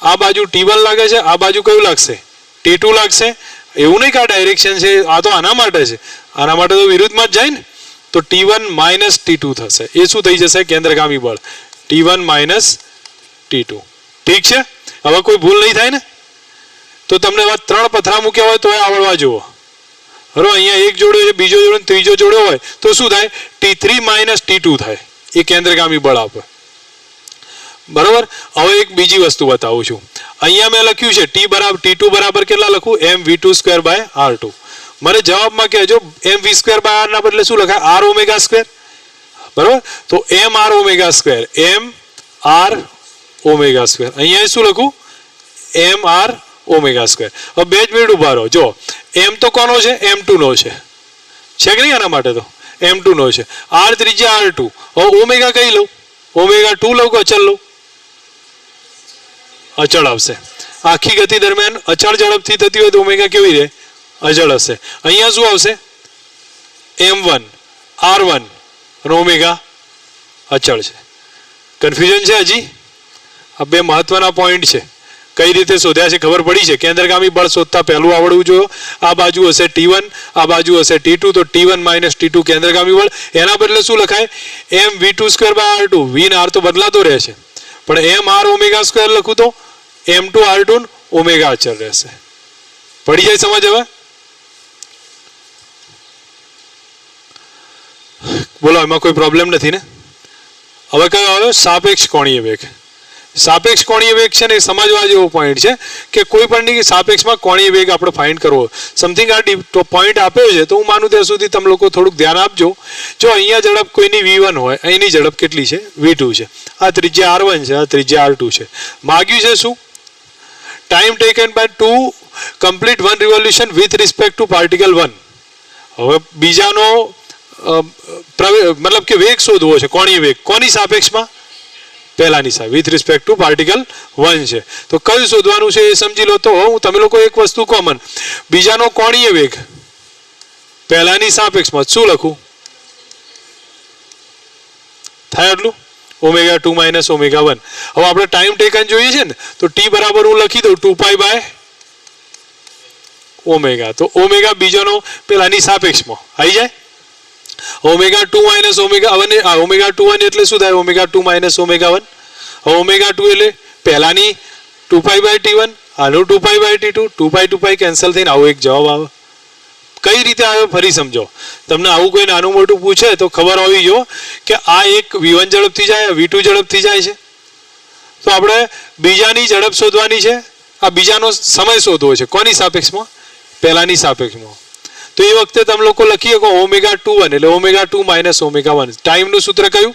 આ બાજુ T1 લાગે છે, આ બાજુ કયું લાગશે? T2 લાગશે. એવું નહીં કે આ ડાયરેક્શન છે, આ તો આના માટે છે, આના માટે તો વિરુદ્ધમાં જ જાય ને. તો T1 - T2 થશે. એ શું થઈ જશે? કેન્દ્રગામી બળ T1 - T2. ઠીક છે, હવે કોઈ ભૂલ નહીં થાય ને? તો તમને 3 પથરા મૂક્યા હોય તો આવડવા જુઓ. બરોબર, અહીંયા એક જોડ્યો છે, બીજો જોડ્યો, ત્રીજો જોડ્યો હોય તો શું થાય? T3 - T2 થાય. એ કેન્દ્રગામી બળ આપે. બરોબર. હવે એક બીજી વસ્તુ બતાવું છું. અહીંયા મેં લખ્યું છે T2 બરાબર કેટલા લખું? mv² by R2. મને જવાબમાં કહેજો mv² બાય R ના બદલે શું લખાય? R⍵². બરોબર, તો mR⍵². mR⍵². અહીંયા શું લખું? mR⍵². હવે 2 જ મિનિટ ઉભા રહો. જો m તો કોનો છે? m2 નો છે કે નહીં? આના માટે તો m2 નો છે. R ત્રિજ્યા R2. હવે ઓમેગા કઈ લઉં? ω2 લઉં કે અચળ લઉં? અચળ આવશે. આખી ગતિ દરમિયાન અચળ ઝડપથી થતી હોય તો ઓમેગા કેવી રહે? અચળ હશે. અહીંયા શું આવશે? m1 R1 અને ઓમેગા અચળ છે. કન્ફ્યુઝન છે હજી? આ બે મહત્વના પોઈન્ટ છે. કઈ રીતે શોધ્યા છે ખબર પડી છે? કેન્દ્રગામી બળ શોધતા પહેલું આવડવું જોઈએ. આ બાજુ હશે T1, આ બાજુ હશે T2, તો T1 - T2 કેન્દ્રગામી બળ. એના બદલે શું લખાય? mv² by R2. v ને R તો બદલાતો રહે છે, પણ mR⍵² લખું તો m2 R2 ઓમેગા અચળ રહેશે. પડી જાય સમજ? હવે બોલો, એમાં કોઈ પ્રોબ્લેમ નથી ને? હવે કયો આવ્યો? સાપેક્ષ કોણીય વેગ. સાપેક્ષ કોણીય વેગ છે ને એ સમજવા જેવો પોઈન્ટ છે કે કોઈ પણ સાપેક્ષમાં કોણીય વેગ આપણે ફાઇન્ડ કરવો. સમથિંગ આ પોઈન્ટ આપ્યો છે, તો હું માનું ત્યાં સુધી તમે લોકો થોડુંક ધ્યાન આપજો. જો અહીંયા ઝડપ કોઈની v1 હોય, અહીંની ઝડપ કેટલી છે? v2 છે. આ ત્રિજ્યા R1 છે, આ ત્રિજ્યા R2 છે. માગ્યું છે શું? Time taken by to complete 1 revolution with respect to particle 1. હવે બીજાનો મતલબ કે વેગ શોધવો છે, કોણીય વેગ કોની સાપેક્ષમાં? પહેલાની સાપેક્ષ વિથ રિસ્પેક્ટ ટુ પાર્ટિકલ 1 છે. તો કયું શોધવાનું છે એ સમજી લો. તો હું તમે લોકો એક વસ્તુ કોમન, બીજાનો કોણીય વેગ પહેલાની સાપેક્ષમાં શું લખું? થાય એટલું ઓમેગા 2 માઇનસ ઓમેગા 1. હવે આપણે ટાઈમ ટેકન જોઈએ છે ને, તો ટી બરાબર હું લખી દઉં 2 પાઈ ઓમેગા. તો ઓમેગા બીજાનો પેલાની સાપેક્ષમાં આવી જાય. ઓમેગા 2 માઇનસ ઓમેગા 1 ઓમેગા 2 1 એટલે શું થાય? Omega 2 minus omega 1. હવે ઓમેગા 2 એટલે પહેલાની 2 પાઈ બાય t1, આનું 2 pi by t2, 2 pi cancel થઈને આવો એક જવાબ આવે. કઈ રીતે આવે ફરી સમજો. તમને આવું કોઈ નાનું મોટું પૂછે તો ખબર હોવી જો કે આ એક v1 ઝડપથી જાય, v2 ઝડપથી જાય છે. તો આપણે બીજાની ઝડપ શોધવાની છે, આ બીજાનો સમય શોધવો છે. કોની સાપેક્ષમાં? પહેલાની સાપેક્ષમાં. તો એ વખતે તમે લોકો લખી શકો ઓમેગા 2 1 એટલે ઓમેગા 2 માઇનસ ઓમેગા 1. ટાઈમનું સૂત્ર કયું?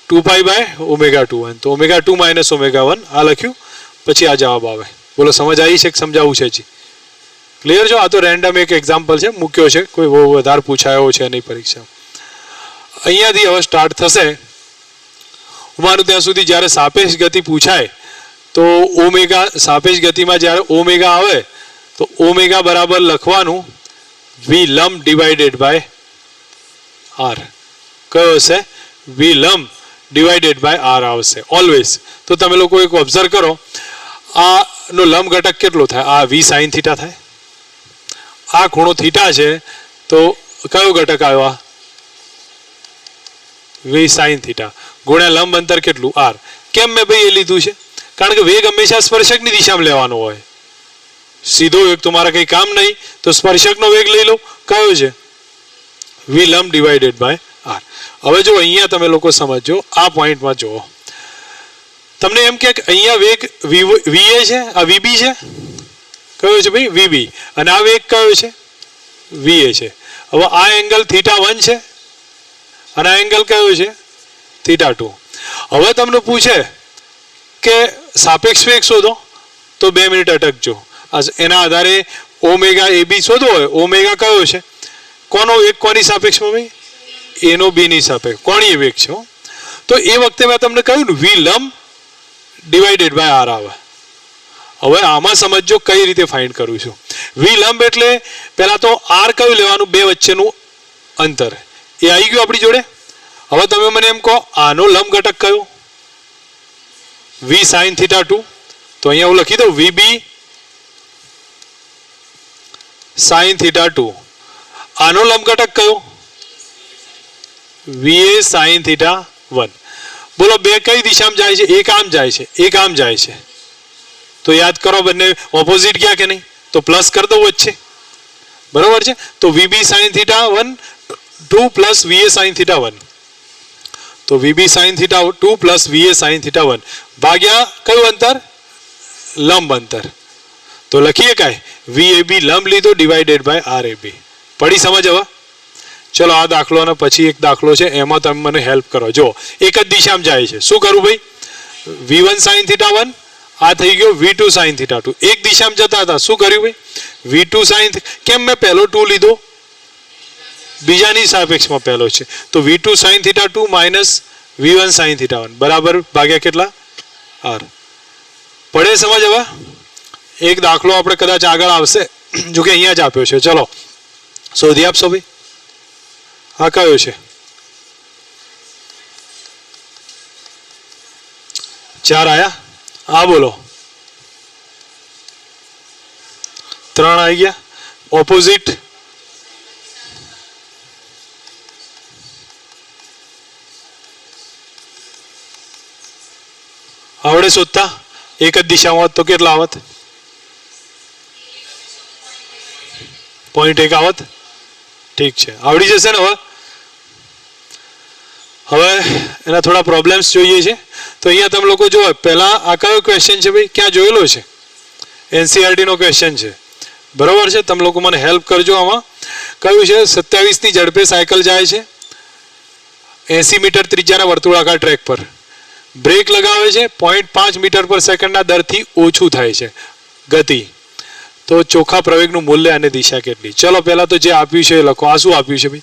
2 પાઈ બાય ઓમેગા 2 1. તો ઓમેગા 2 માઇનસ ઓમેગા 1 આ લખ્યું, પછી આ જવાબ આવે. બોલો સમજ આવી છે કે સમજાવવું છે હજી? ક્લિયર છો? આ તો રેન્ડમ એક એક્ઝામ્પલ છે, મૂક્યો છે, કોઈ બહુ વધારે પૂછાયો છે નહીં પરીક્ષા. અહીંયાથી હવે સ્ટાર્ટ થશે. હું માનું ત્યાં સુધી જ્યારે સાપેક્ષ ગતિ પૂછાય તો ઓમેગા સાપેક્ષ ગતિમાં જ્યારે ઓમેગા આવે તો ઓમેગા બરાબર લખવાનું વી લંબ ડિવાઇડેડ બાય આર. કયો હશે? વી લંબ ડિવાઇડેડ બાય આર આવશે ઓલવેઝ. તો તમે લોકો એક ઓબ્ઝર્વ કરો, આનો લંબ ઘટક કેટલો થાય? આ વી સાઇન થીટા થાય. આ ખૂણો થીટા છે તો કયો ઘટક આવ્યો? વી સાઇન થીટા ગુણ્યા લંબ અંતર કેટલું? આર. કેમ મેં ભાઈ એ લીધું છે? કારણ કે વેગ હંમેશા સ્પર્શકની દિશામાં લેવાનો હોય. સીધો વેગ તમારા કંઈ કામ નહીં, તો સ્પર્શકનો વેગ લઈ લો. કયો છે? વી લંબ ડિવાઇડેડ બાય આર. હવે જો અહીંયા તમે લોકો સમજો, આ પોઈન્ટમાં જુઓ, તમને એમ કે અહીંયા વેગ વીએ છે, આ વીબી છે. કયો છે ભાઈ? વીબી. અને આ વેગ કયો છે? વીએ છે. હવે આ એંગલ θ1 છે અને આ એંગલ કયો છે? θ2. હવે તમને પૂછે કે સાપેક્ષ વેગ શોધો, તો 2 મિનિટ અટકજો. એના આધારે ઓમેગા એ બી શોધવો હોય. ઓમેગા કયો છે? કોનો વેગ કોની સાપેક્ષમાં ભાઈ? એનો બીની સાપેક્ષ કોણીય વેગ છે. તો એ વખતે મેં તમને કહ્યું ને વી લંબ ડિવાઇડેડ બાય આર આવે. હવે આમાં સમજો કઈ રીતે ફાઇન્ડ કરું છું. વી લંબ એટલે પહેલા તો આર કયું લેવાનું? બે વચ્ચેનું અંતર. એ આવી ગયું આપણી જોડે. હવે તમે મને એમ કહો આનો લંબ ઘટક કયો? વી સાઇન θ2. તો અહીંયા હું લખી દઉં વીબી સાઇન θ2. આનો લંબ ઘટક કયો? વીએ સાઇન θ1. બોલો બે કઈ દિશામાં જાય છે? એક આમ જાય છે, એક આમ જાય છે. તો યાદ કરો બંને ઓપોઝિટ ગયા કે નહીં? તો પ્લસ કરી દો વચ્ચે. બરોબર છે? તો વીબી સાઇન θ1 2 પ્લસ વીએ સાઇન θ1. તો વીબી સાઇન θ2 પ્લસ વીએ સાઇન θ1 ભાગ્યા કયું અંતર? લંબ અંતર. તો લખીએ કાંઈ વીએબી લંબ લીધો ડિવાઇડેડ બાય આરએબી. પડી સમજ હવે? ચલો આ દાખલો અને પછી એક દાખલો છે, એમાં તમે મને હેલ્પ કરો. જો એક જ દિશામાં જાય છે, શું કરું ભાઈ? V1 સાઇન θ1 આ થઈ ગયો V2 સાઇન θ2. એક દિશામાં જતા હતા, શું કર્યું ભાઈ? V2 sign. કેમ મેં પહેલો 2 લીધો? બીજાની સાપેક્ષમાં પહેલો છે. તો V2 sign θ2 minus V1 sign θ1 બરાબર ભાગ્યા કેટલા? આર. પડે સમજ હવે? એક દાખલો આપણે કદાચ આગળ આવશે, જો કે અહીંયા જ આપ્યો છે. ચલો શોધી આપશો ભાઈ? આ કયો છે? 4 આયા? હા બોલો. 3 આવી ગયા. ઓપોઝિટ આવડે શોધતા? એક જ દિશામાં હોત તો કેટલા આવત? 0.1 આવત. ઠીક છે, આવડી જશે ને હવે? હવે એના થોડા પ્રોબ્લેમ્સ જોઈએ છે. તો અહીંયા તમે લોકો જો પહેલા આ કયો ક્વેશ્ચન છે ભાઈ? ક્યાં જોયેલો છે? NCERT નો ક્વેશ્ચન છે. બરોબર છે? તમે લોકો મને હેલ્પ કરજો. આમાં કયું છે? 27 ની ઝડપે સાયકલ જાય છે 80 મીટર ત્રિજ્યાના વર્તુળાકાર ટ્રેક પર. બ્રેક લગાવે છે 0.5 મીટર પર સેકન્ડના દરથી ઓછું થાય છે ગતિ. તો ચોખ્ખા પ્રવેગનું મૂલ્ય અને દિશા કેટલી? ચલો પહેલા તો જે આપ્યું છે એ લખો. આ શું આપ્યું છે ભાઈ?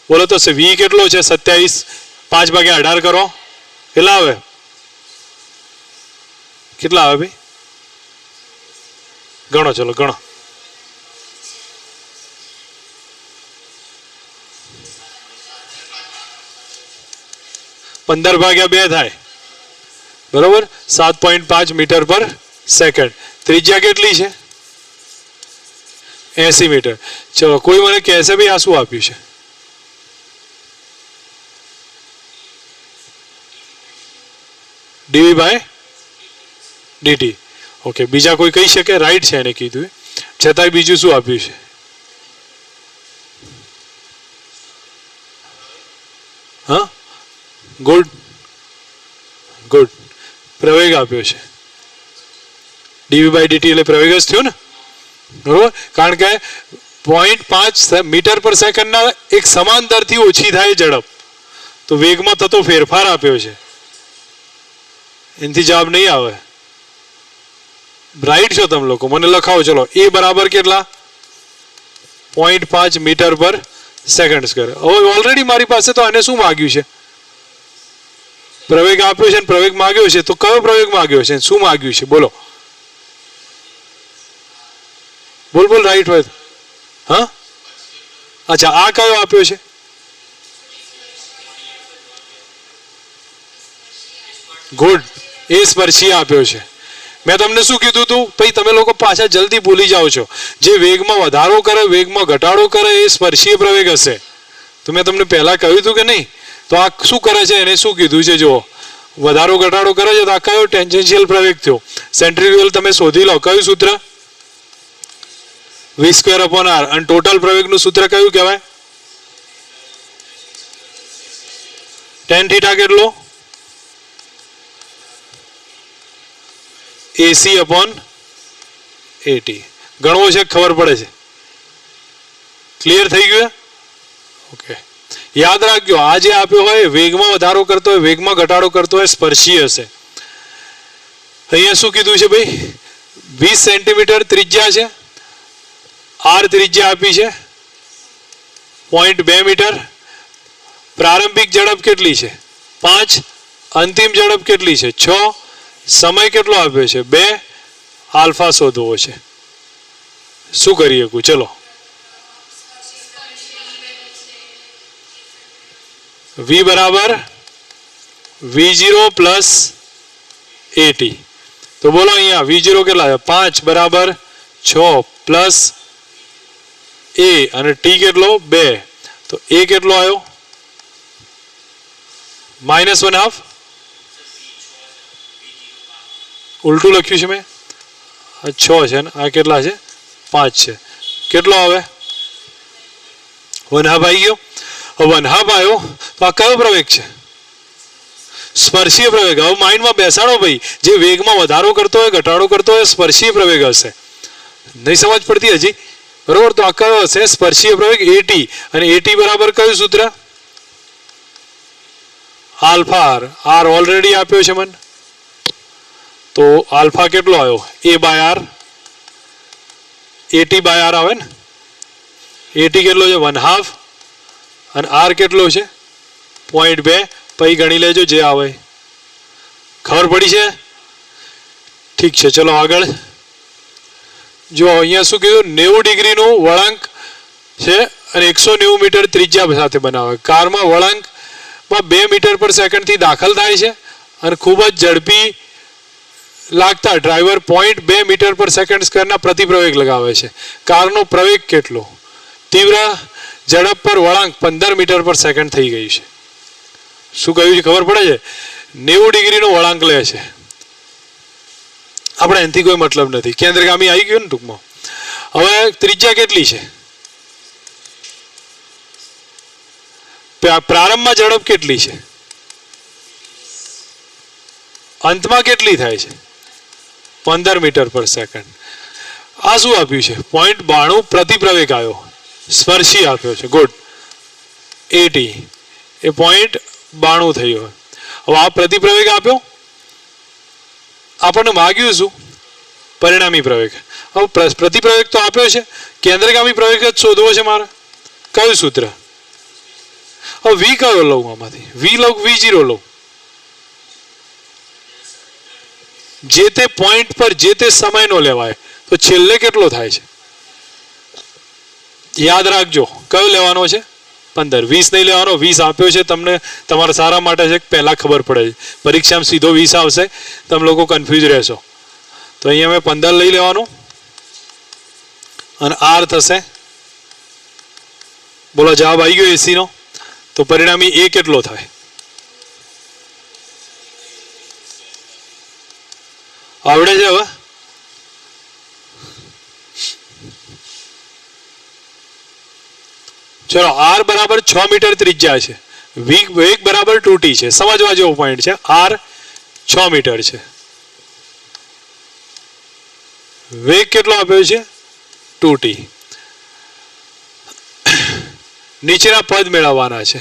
બોલો તો વી કેટલો છે? 27. 5 ભાગ્યા 18 કરો, કેટલા આવે? કેટલા આવે ભાઈ? ગણો, ચલો ગણો. 15 ભાગ્યા 2 થાય, બરોબર. 7.5 મીટર પર સેકન્ડ. ત્રિજ્યા કેટલી છે? 80 મીટર. ચલો, કોઈ મને કહેશે ભાઈ આ શું આપ્યું છે? ડીવી બાય ડીટી. ઓકે, બીજા કોઈ કહી શકે? રાઈટ છે એને કીધું, છતાંય બીજું શું આપ્યું છે? હા, ગુડ ગુડ, પ્રવેગ આપ્યો છે. ડીવી બાય ડીટી એટલે પ્રવેગ જ થયો ને, બરોબર. કારણ કે 0.5 મીટર પર સેકન્ડના એક સમાન દરથી ઓછી થાય ઝડપ, તો વેગમાં થતો ફેરફાર આપ્યો છે. એનાથી જવાબ નહીં આવે. રાઈટ છો તમે લોકો, મને લખાવો. ચલો, એ બરાબર કેટલા? 0.5 મીટર પર સેકન્ડ સ્ક્વેર. હવે ઓલરેડી મારી પાસે તો આને શું માગ્યું છે? પ્રવેગ આપ્યો છે, પ્રવેગ માગ્યો છે. તો કયો પ્રવેગ માગ્યો છે, શું માગ્યું છે? બોલો બોલ બોલ, રાઈટ હોય. હા, અચ્છા, આ કયો આપ્યો છે? ગુડ, એ સ્પર્શીય આપ્યો છે. મેં તમને શું કીધું હતું? ભાઈ તમે લોકો પાછા જલ્દી ભૂલી જાઓ છો. જે વેગમાં વધારો કરે, વેગમાં ઘટાડો કરે, એ સ્પર્શીય પ્રવેગ હશે. તો મેં તમને પહેલા કહ્યું હતું કે નહીં? તો આ શું કરે છે? એને શું કીધું છે? જુઓ, વધારો ઘટાડો કરે છે તો આ કયો ટેન્જન્શિયલ પ્રવેગ થયો? સેન્ટ્રીફ્યુગલ તમે શોધી લો. કયું સૂત્ર? v²/r. અને ટોટલ પ્રવેગનું સૂત્ર કયું કહેવાય? tan θ કેટલો? AC/AT. ગણવો છે, ખબર પડે છે? ક્લિયર થઈ ગયું? ઓકે, યાદ રાખજો, આ જે આપ્યો હોય વેગમાં વધારો કરતો હોય, વેગમાં ઘટાડો કરતો હોય, સ્પર્શીય હશે. અહીંયા શું કીધું છે ભાઈ? 20 સેન્ટીમીટર ત્રિજ્યા છે, આર ત્રિજ્યા આપી છે, 0.2 મીટર. પ્રારંભિક ઝડપ કેટલી છે? 5. અંતિમ ઝડપ કેટલી છે? 6. સમય કેટલો આપ્યો છે? 2. આલ્ફા શોધવો છે. શું કરીએ? ચલો, v બરાબર v0 પ્લસ AT. તો બોલો અહીંયા v0 કેટલા છે? 5 બરાબર 6 પ્લસ a, અને t કેટલો? 2. તો a કેટલો આવ્યો? -1/2. ઉલટું લખ્યું છે મેં. આ 6 છે ને આ કેટલા છે? 5 છે. કેટલો આવે? 1/2 આવી ગયો. 1/2 આવ્યો તો આ કયો પ્રવેગ છે? સ્પર્શીય પ્રવેગ. હવે માઇન્ડમાં બેસાડો ભાઈ, જે વેગમાં વધારો કરતો હોય, ઘટાડો કરતો હોય, સ્પર્શીય પ્રવેગ હશે. નહીં સમજ પડતી હજી? બરોબર. તો આ કયો હશે? સ્પર્શીય પ્રવેગ AT. અને AT બરાબર કયું સૂત્ર? Alpha r. r ઓલરેડી આપ્યો છે મને, તો આલ્ફા કેટલો આવ્યો? a/r. AT/r આવે ને. AT કેટલો છે? 1/2. અને r કેટલો છે? 0.2. પછી ગણી લેજો જે આવે. ખબર પડી છે? ઠીક છે, ચલો આગળ. જો અહીંયા શું કીધું? 90 ડિગ્રીનું વળાંક છે અને 190 મીટર ત્રિજ્યા સાથે બનાવે. કારમાં વળાંકમાં 2 મીટર પર સેકન્ડથી દાખલ થાય છે અને ખૂબ જ ઝડપી લાગતા ડ્રાઈવર 0.2 મીટર પર સેકન્ડ સ્ક્વેરના પ્રતિપ્રવેગ લગાવે છે. કારનો પ્રવેગ કેટલો? તીવ્ર ઝડપ પર વળાંક 15 મીટર પર સેકન્ડ થઈ ગઈ છે. શું કહ્યું છે? ખબર પડે છે? 90 ડિગ્રીનો વળાંક લે છે. આપણે એનાથી કોઈ મતલબ નથી. કેન્દ્રગામી આવી ગયું ને ટૂંકમાં. હવે ત્રિજ્યા કેટલી છે? પ્રારંભમાં ઝડપ કેટલી છે? અંતમાં કેટલી થાય છે? 15 મીટર પર સેકન્ડ. આ શું આપ્યું છે? 0.92 પ્રતિપ્રવેગ આવ્યો, સ્પર્શી આપ્યો છે. ગુડ. AT એ 0.92 થયો. હવે આ પ્રતિપ્રવેગ આપ્યો, આપણને માગ્યું શું? પરિણામી પ્રવેગ. હવે પ્રતિપ્રવેગ તો આપ્યો છે, કેન્દ્રગામી પ્રવેગ જ શોધવો છે મારે. કયું સૂત્ર? હવે વી કયો લઉં આમાંથી? વી લઉં V0 લઉં? જે તે પોઈન્ટ પર જે તે સમયનો લેવાય તો છેલ્લે કેટલો થાય છે? યાદ રાખજો કયો લેવાનો છે? 15. 20 નહીં લેવાનો. 20 આપ્યો છે તમને, તમારા સારા માટે છે, પહેલા ખબર પડે છે. પરીક્ષામાં સીધો 20 આવશે, તમે લોકો કન્ફ્યુઝ રહેશો. તો અહીંયા મેં 15 લઈ લેવાનું અને R થશે. બોલો જવાબ આવી ગયો AC નો. તો પરિણામી A કેટલો થાય? આવડે છે હવે? ચલો, R બરાબર 6 મીટર ત્રિજ્યા છે, વેગ બરાબર 2t છે. સમજવા જેવો પોઈન્ટ છે. R 6 મીટર છે, વેગ કેટલો આપ્યો છે? 2t. નીચેના પદ મેળવવાના છે.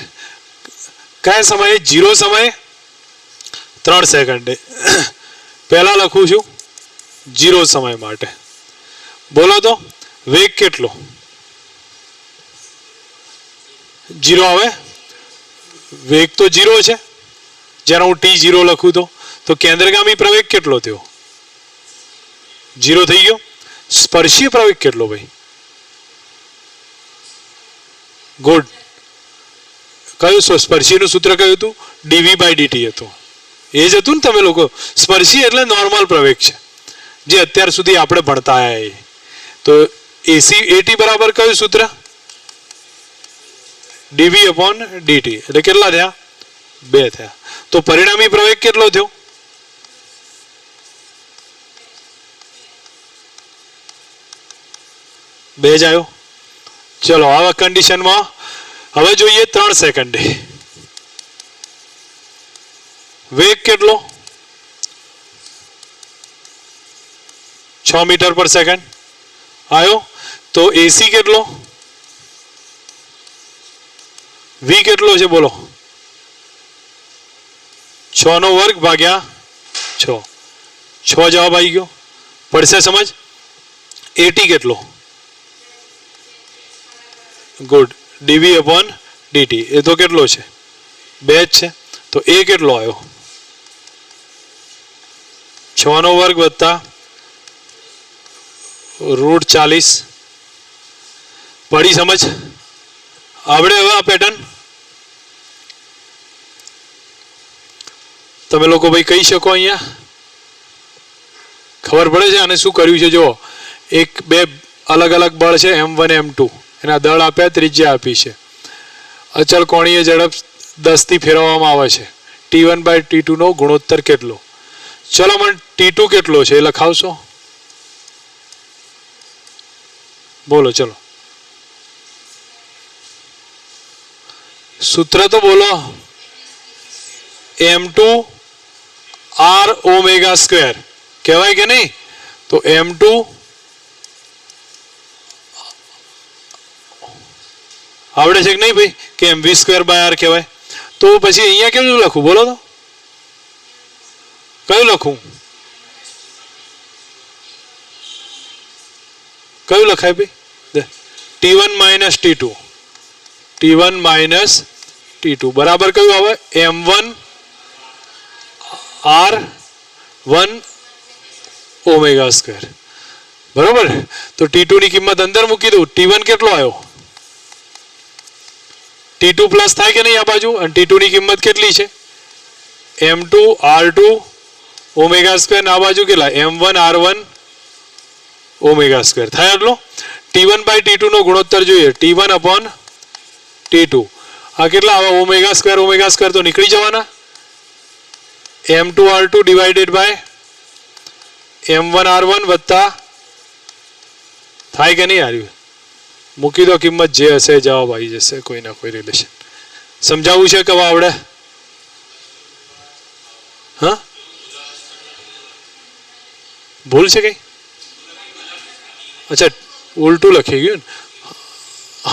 કયા સમયે? 0 સમયે 3 સેકન્ડે. પહેલા લખું છું 0 સમય માટે. બોલો તો વેગ કેટલો? 0 આવે. વેગ તો 0 છે જ્યારે હું t0 લખું તો કેન્દ્રગામી પ્રવેગ કેટલો થયો? 0 થઈ ગયો. સ્પર્શીય પ્રવેગ કેટલો ભાઈ? ગુડ. કયું સ્પર્શીયનું સૂત્ર કયું હતું? dv/dt હતું. એ જ હતું ને તમે લોકો? સ્પર્શી એટલે નોર્મલ પ્રવેગ છે, જે અત્યાર સુધી આપણે ભણતા આવ્યા. તો AT બરાબર કયું સૂત્ર? dv/dt. એટલે કેટલા થયા? 2 થયા. તો પરિણામી પ્રવેગ કેટલો થયો? 2 જ આવ્યો. ચલો, આવા કન્ડિશનમાં હવે જોઈએ 3 સેકન્ડે વેગ કેટલો? 6 મીટર પર સેકન્ડ આવ્યો. તો AC કેટલો? V કેટલો છે બોલો? 6 નો વર્ગ ભાગ્યા 6. 6 જવાબ આવી ગયો. પડશે સમજ? AT કેટલો? ગુડ. dv/dt. એ તો કેટલો છે? 2 જ છે. તો A કેટલો આવ્યો? 6 નો વર્ગ વત્તા √40. પડી સમજ? આવડે હવે આ પેટર્ન? તમે લોકો ભાઈ કહી શકો અહીંયા? ખબર પડે છે આને શું કર્યું છે? જો, બે અલગ અલગ બળ છે, M1 M2. એના દળ આપ્યા, ત્રિજ્યા આપી છે. અચળ કોણીય ઝડપ 10 થી ફેરવવામાં આવે છે. T1/T2 નો ગુણોત્તર કેટલો? ચલો, મને T2 કેટલો છે એ લખાવશો? બોલો ચલો. સૂત્ર તો બોલો. M2 R ઓમેગા સ્ક્વેર કહેવાય કે નહીં? તો M2 આવડે છે કે નહીં ભાઈ? કે mv²/r કહેવાય. તો પછી અહીંયા કેવું લખું બોલો તો? કયું લખું? કયું લખાય ભાઈ? T1 - T2. T1 - T2 બરાબર કયું આવે? M1 R1 omega square. બરોબર. તો T2 ની કિંમત અંદર મૂકી દઉં. T1 કેટલો આવ્યો? T2 પ્લસ થાય કે નહીં આ બાજુ? અને T2 ની કિંમત કેટલી છે? M2 R2 omega square. આ બાજુ કેટલા? M1 R1 omega square. થાય એટલો? T1/T2 નો ગુણોત્તર જોઈએ. T1/T2. આ કેટલા આવે? ઓમેગા સ્ક્વેર તો નીકળી જવાના. M2 R2 divided by M1 R1 વત્તા થાય કે નહીં? આવ્યું? મૂકી દો કિંમત, જે હશે જવાબ આવી જશે. કોઈ ના કોઈ રિલેશન. સમજાવવું છે કે આવડે? હા, ભૂલ છે કઈ? અચ્છા, ઉલટું લખી ગયું ને?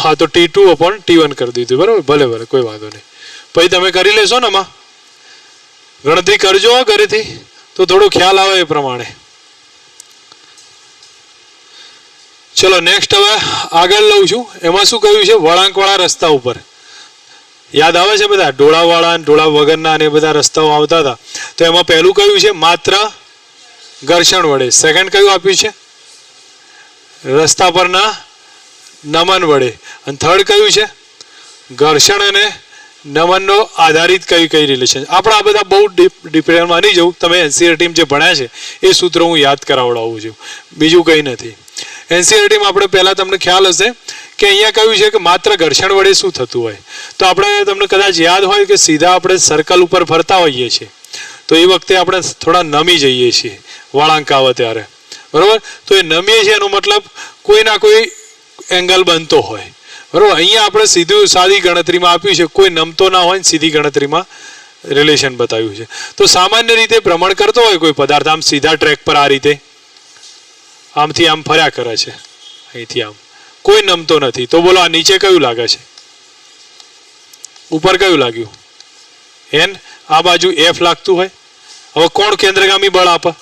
હા, તો T2/T1 કરી દીધું. બરાબર, ભલે કોઈ વાંધો નહીં. પછી તમે કરી લેશો ને આમાં ગણતરી કરજો ઘરેથી, તો થોડો ખ્યાલ આવે એ પ્રમાણે. ચલો નેક્સ્ટ હવે આગળ લઉં છું. એમાં શું કહ્યું છે? વળાંકવાળા રસ્તા ઉપર યાદ આવે છે બધા ઢોળાવાળા અને ઢોળા વગરના અને બધા રસ્તાઓ આવતા હતા. તો એમાં પહેલું કયું છે? માત્ર ઘર્ષણ વડે. સેકન્ડ કયું આપ્યું છે? રસ્તા પરના નમન વડે. અને થર્ડ કયું છે? ઘર્ષણ અને નમનનો આધારિત કઈ રિલેશન. આપણે આ બધા બહુ ડિટેલમાં નહીં જવું. તમે એનસીઈઆરટી જે ભણ્યા છે એ સૂત્રો હું યાદ કરાવડાવું છું, બીજું કંઈ નથી. એનસીઈઆરટીમાં આપણે પહેલાં તમને ખ્યાલ હશે કે અહીંયા કહ્યું છે કે માત્ર ઘર્ષણ વડે શું થતું હોય. તો આપણે તમને કદાચ યાદ હોય કે સીધા આપણે સર્કલ ઉપર ફરતા હોઈએ છીએ તો એ વખતે આપણે થોડા નમી જઈએ છીએ વળાંક આવે ત્યારે, બરાબર. તો એ નમીએ છીએ એનો મતલબ કોઈ ના કોઈ એંગલ બનતો હોય, બરાબર. અહીંયા આપણે સીધું સાદી ગણતરીમાં આપ્યું છે, કોઈ નમતો ના હોય, સીધી ગણતરીમાં રિલેશન બતાવ્યું છે. તો સામાન્ય રીતે ભ્રમણ કરતો હોય કોઈ પદાર્થ આમ સીધા ટ્રેક પર આ રીતે આમથી આમ ફર્યા કરે છે, અહીંથી આમ, કોઈ નમતો નથી. તો બોલો આ નીચે કયું લાગે છે? ઉપર કયું લાગ્યું? એન. આ બાજુ એફ લાગતું હોય. હવે કોણ કેન્દ્રગામી બળ આપે?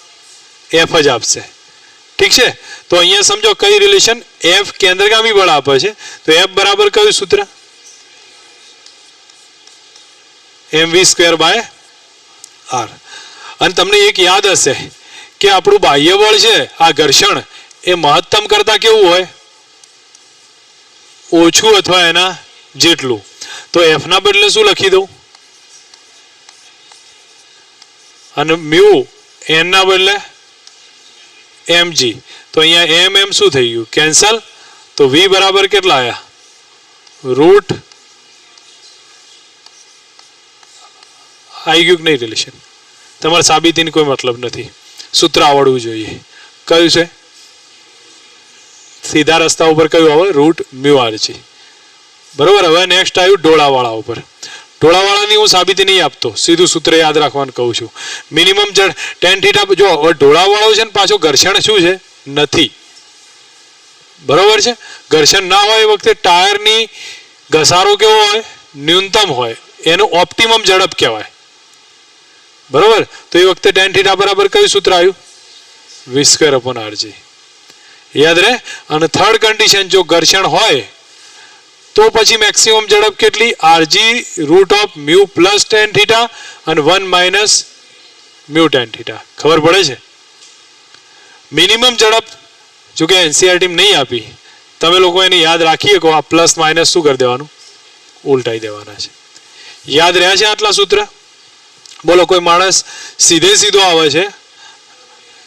એફ જ આપશે, ઠીક છે. તો અહીંયા સમજો કઈ રિલેશન? એફ કેન્દ્રગામી બળ આપે છે. તો એફ બરાબર કયું સૂત્ર? mv²/r. અને તમને એક યાદ હશે કે આપણું બાહ્ય બળ છે આ ઘર્ષણ એ મહત્તમ કરતા કેવું હોય? ઓછું અથવા એના જેટલું. તો એફ ના બદલે શું લખી દઉં? અને મ્યુ એન ના બદલે mg. તો અહીંયા એમ શું થઈ ગયું? કેન્સલ. તો v બરાબર કેટલા આવ્યા? રૂટ આવી ગયું કે નહીં રિલેશન? તમારે સાબિતીની કોઈ મતલબ નથી, સૂત્ર આવડવું જોઈએ. કયું છે? સીધા રસ્તા ઉપર કયું આવે? રૂટ મ્યુ આરજી, બરોબર. હવે નેક્સ્ટ આવ્યું ઢોળાવાળા ઉપર. ઢોળાવાળાની હું સાબિતી નહીં આપતો, સીધું સૂત્ર યાદ રાખવાનું કહું છું. Minimum tan θ. જો ઢોળાવાળો છે ને પાછો ઘર્ષણ શું છે? નથી, બરોબર છે. ઘર્ષણ ના હોય એ વખતે ટાયરની ઘસારો કેવો હોય? ન્યૂનતમ હોય, એનું ઓપ્ટિમમ ઝડપ કહેવાય, બરોબર. તો એ વખતે tan θ બરાબર કયું સૂત્ર આવ્યું? v²/rg. યાદ રહે. અને થર્ડ કન્ડિશન, જો ઘર્ષણ હોય તો પછી મેક્સિમમ ઝડપ કેટલી? rg root of mu plus tan θ અને 1 માઇનસ મ્યુ tan θ. ખબર પડે છે? મિનિમમ ઝડપ જો કે એનસીઈઆરટી નહીં આપી, તમે લોકો એને યાદ રાખી શકો. આ પ્લસ માઇનસ શું કરી દેવાનું? ઉલટાઈ દેવાના છે. યાદ રહ્યા છે આટલા સૂત્ર? બોલો કોઈ માણસ સીધે સીધો આવે છે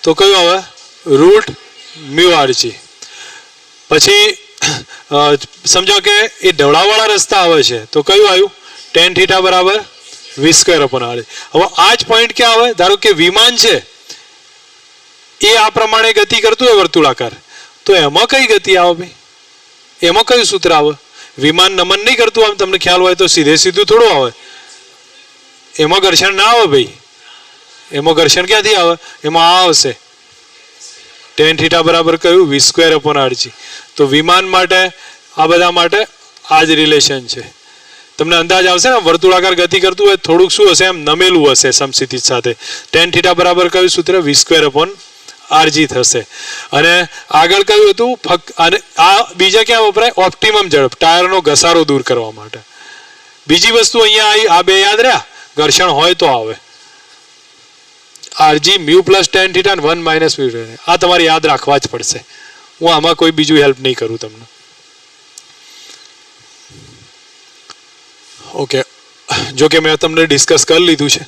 તો કયું આવે? Root mu rg. પછી સમજો કે એ ઢોળાવાળા રસ્તા આવે છે તો કયું આવ્યું? tan θ બરાબર v²/r. હવે આ જ પોઈન્ટ ક્યાં આવે? ધારો કે વિમાન છે એ આ પ્રમાણે ગતિ કરતું હોય વર્તુળાકાર, તો એમાં કઈ ગતિ આવે ભાઈ? એમાં કયું સૂત્ર આવે? વિમાન નમન નહીં કરતું, આમ તમને ખ્યાલ હોય તો સીધે સીધું થોડું આવે. એમાં ઘર્ષણ ના આવે ભાઈ. એમાં ઘર્ષણ ક્યાંથી આવે? એમાં આ આવશે tan θ બરાબર કયું? v²/rg. તો વિમાન માટે આ બધા માટે આ જ રિલેશન છે. તમને અંદાજ આવશે ને, વર્તુળાકાર ગતિ કરતું હોય થોડુંક શું હશે? એમ નમેલું હશે સમસ્થિતિ સાથે. tan θ બરાબર કયું સૂત્ર? v²/rg થશે. અને આગળ કયું હતું? અને આ બીજા ક્યાં વપરાય? ઓપ્ટિમમ ઝડપ, ટાયરનો ઘસારો દૂર કરવા માટે. બીજી વસ્તુ અહીંયા આવી, આ બે યાદ રહ્યા? ઘર્ષણ હોય તો આવે rg મ્યુ પ્લસ tan θ અને 1 માઇનસ મ્યુ. આ તમારે યાદ રાખવા જ પડશે. હું આમાં કોઈ બીજું હેલ્પ નહીં કરું તમને. ઓકે, જો કે મેં તમને ડિસ્કસ કરી લીધું છે.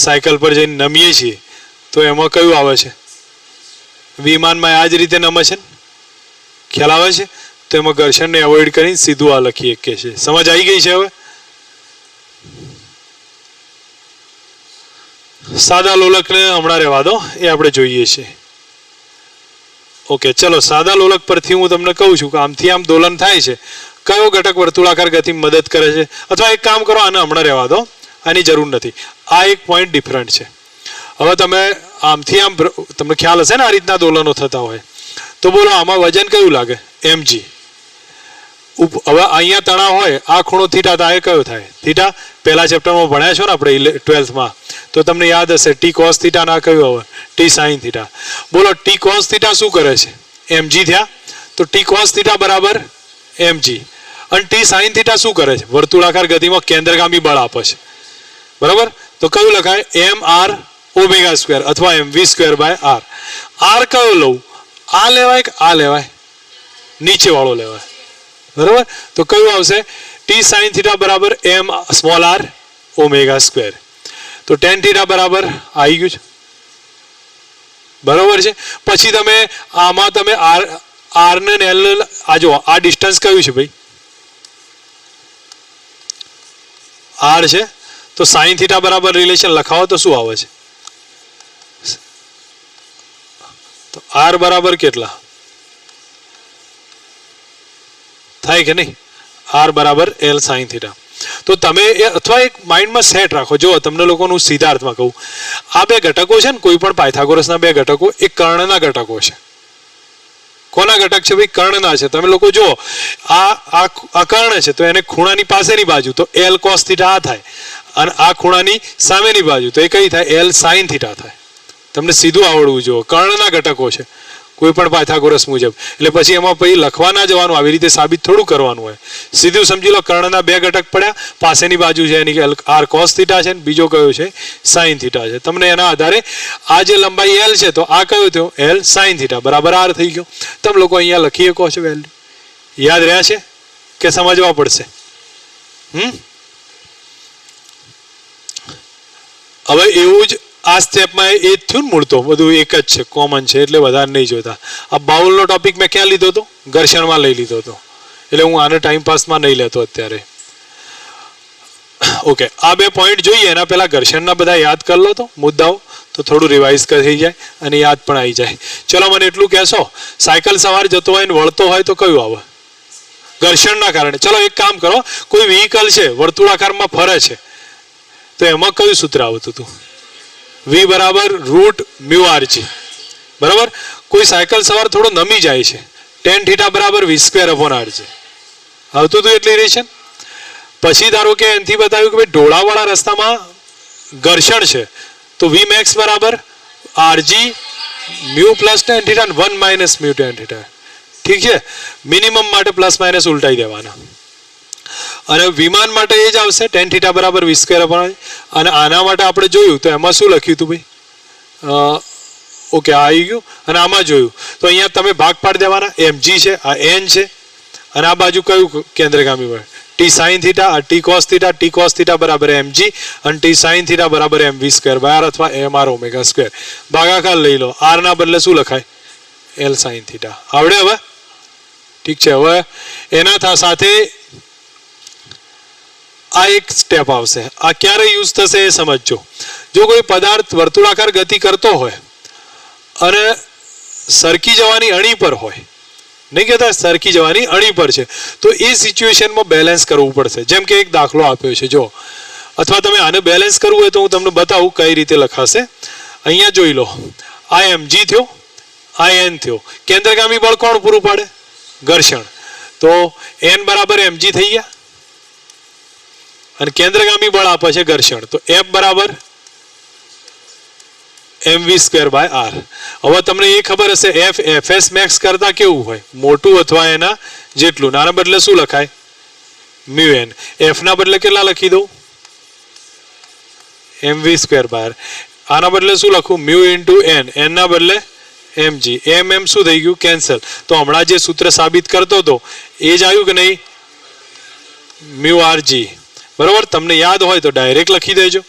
સાયકલ પર જઈને નમીએ છીએ તો એમાં કયું આવે છે? વિમાનમાં આ જ રીતે નમે છે, ખ્યાલ આવે છે? તો એમાં ઘર્ષણને એવોઇડ કરીને સીધું આ લખીએ કે છે. સમજ આવી ગઈ છે? હવે સાદા લોલકને હમણાં રહેવા દો, એ આપણે જોઈએ છીએ. ઓકે, ચલો સાદા લોલક પરથી હું તમને કહું છું કે આમથી આમ દોલન થાય છે, કયો ઘટક વર્તુળાકાર ગતિમાં મદદ કરે છે? અથવા એક કામ કરો, આને હમણાં રહેવા દો, આની જરૂર નથી. આ એક પોઈન્ટ ડિફરન્ટ છે. હવે તમે આમથી આમ, તમને ખ્યાલ હશે ને આ રીતના દોલનો થતા હોય, તો બોલો આમાં વજન કયું લાગે? mg. હવે અહીંયા તણાવ હોય, આ ખૂણો થીટા થાય, કયો થાય? થીટા. પહેલા ચેપ્ટરમાં ભણ્યા છો ને આપણે 12th તો તમને યાદ હશે t cos θ ના કયું આવે? t sin θ. બોલો t cos θ શું કરે છે? mg થયા. તો t cos θ બરાબર mg. અને ટી સાઇન થીટા શું કરે છે? વર્તુળાકાર ગતિમાં કેન્દ્રગામી બળ આપે છે, બરાબર? તો કયું લખાય? એમ આર ઓમેગા સ્ક્વેર અથવા એમ v square by R. R કયો લઉં? આ લેવાય કે આ લેવાય? નીચે વાળો લેવાય, બરાબર? તો કયું આવશે? ટી સાઇન થીટા બરાબર m small r omega square. તો ટેન થીટા બરાબર આવી ગયું છે, બરાબર છે? પછી તમે આમાં તમે આર ને એલ આ જો આ ડિસ્ટન્સ કયું છે ભાઈ? આર છે. તો સાઇન થીટા બરાબર રિલેશન લખાવો તો શું આવે છે? તો આર બરાબર કેટલા થાય કે નહીં? આર બરાબર એલ સાઇન થીટા. તો તમે અથવા એક માઇન્ડમાં સેટ રાખો. જો તમને લોકોનું સીધાર્થમાં કહું, આ બે ઘટકો છે ને, કોઈ પણ પાયથાગોરસના બે ઘટકો એ કર્ણના ઘટકો છે. કોના ઘટક છે ભાઈ? કર્ણના છે. તમે લોકો જો આ કર્ણ છે તો એને ખૂણાની પાસેની બાજુ તો એલ કોસ થીટા આ થાય, અને આ ખૂણાની સામેની બાજુ તો એ કઈ થાય? એલ સાઇન થીટા થાય. તમને સીધું આવડવું જોઈએ. કર્ણના ઘટકો છે કોઈ પણ પાયથાગોરસ મુજબ. એટલે પછી એમાં પછી લખવા ના જવાનું, આવી રીતે સાબિત થોડું કરવાનું હોય. સીધું સમજી લો, કર્ણના બે ઘટક પડ્યા, પાસેની બાજુ છે એની આર કોસ થીટા છે, બીજો કયો છે? સાઇન થીટા છે. તમને એના આધારે આ જે લંબાઈ એલ છે તો આ કયો થયો? એલ સાઇન થીટા બરાબર આર થઈ ગયો. તમે લોકો અહીંયા લખી શકો છો વેલ્યુ. યાદ રહ્યા છે કે સમજવા પડશે? હવે એવું જ આ સ્ટેપમાં એ જ થયું ને, મૂળ તો બધું એક જ છે, કોમન છે, એટલે વધારે નહીં જોતા. આ બાઉલનો ટોપિક મેં ક્યાં લીધો હતો? ઘર્ષણમાં લઈ લીધો હતો, એટલે હું આને ટાઈમ પાસમાં નહીં લેતો અત્યારે. ઓકે, આ બે પોઈન્ટ જોઈએ એના પહેલા ઘર્ષણના બધા યાદ કરી લો તો મુદ્દાઓ, તો થોડું રિવાઇઝ થઈ જાય અને યાદ પણ આવી જાય. ચલો મને એટલું કહેશો, સાયકલ સવાર જતો હોય ને વળતો હોય તો કયું આવે? ઘર્ષણના કારણે. ચલો એક કામ કરો, કોઈ વ્હીકલ છે વર્તુળાકારમાં ફરે છે તો એમાં કયું સૂત્ર આવતું હતું? વી બરાબર રૂટ મ્યુ આરજી, બરાબર? કોઈ સાયકલ સવાર થોડો નમી જાય છે, ટેન થીટા બરાબર વી સ્ક્વેર અપોન આરજી આવતું હતું એટલી રિલેશન. પછી ધારો કે એનાથી બતાવ્યું કે ભાઈ ઢોળાવાળા રસ્તામાં ઘર્ષણ છે તો વી મેક્સ બરાબર R G mu plus ten theta 1 minus mu ten theta. ઠીક છે? મિનિમમ માટે પ્લસ માઇનસ ઉલટાઈ દેવાના. અને વિમાન માટે એ જ આવશે, ટેન થીટા બરાબર વી સ્ક્વેર અપોન. અને આના માટે આપણે જોયું તો એમાં શું લખ્યું હતું ભાઈ? ઓકે, આ આવી ગયું. અને આમાં જોયું તો અહીંયા તમે ભાગ પાડી દેવાના. mg છે, આ n છે, અને આ બાજુ કયું કેન્દ્રગામી બળ? ટી સાઇન થીટા, આ T cos theta. T cos theta બરાબર mg અને ટી સાઇન થીટા બરાબર mv સ્ક્વેર બાય આર અથવા mr ઓમેગા સ્ક્વેર. ભાગાકાર લઈ લો. આર ના બદલે શું લખાય? L sine theta. આવડે હવે? ઠીક છે. હવે એના સાથે આ એક સ્ટેપ આવશે. આ ક્યારે યુઝ થશે એ સમજજો. જો કોઈ પદાર્થ વર્તુળાકાર ગતિ કરતો હોય અને સરકી જવાની અણી પર હોય, નહીં કહેતા સરકી જવાની અણી પર છે, તો એ સિચ્યુએશનમાં બેલેન્સ કરવું પડશે. જેમ કે એક દાખલો આપ્યો છે જો, અથવા તમે આને બેલેન્સ કરવું હોય તો હું તમને બતાવું કઈ રીતે લખાશે. અહીંયા જોઈ લો, આ mg થયો, આ n થયો. કેન્દ્રગામી બળ કોણ પૂરું પાડે? ઘર્ષણ. તો n બરાબર mg થઈ ગયા અને કેન્દ્રગામી બળ આપે છે ઘર્ષણ, તો F બરાબર mv સ્ક્વેર બાય આર. હવે તમને એ ખબર હશે F fs મેક્સ કરતા કેવું હોય? મોટું અથવા એના જેટલું. નાના બદલે શું લખાય? Mu n. F ના બદલે કેટલા લખી દઉં? mv square by r. આના બદલે શું લખું? Mu into n. n ના બદલે mg. m શું થઈ ગયું? કેન્સલ. તો હમણાં જે સૂત્ર સાબિત કરતો હતો એ જ આવ્યું કે નહીં? Mu R G. બરોબર? તમને યાદ હોય તો ડાયરેક્ટ લખી દેજો.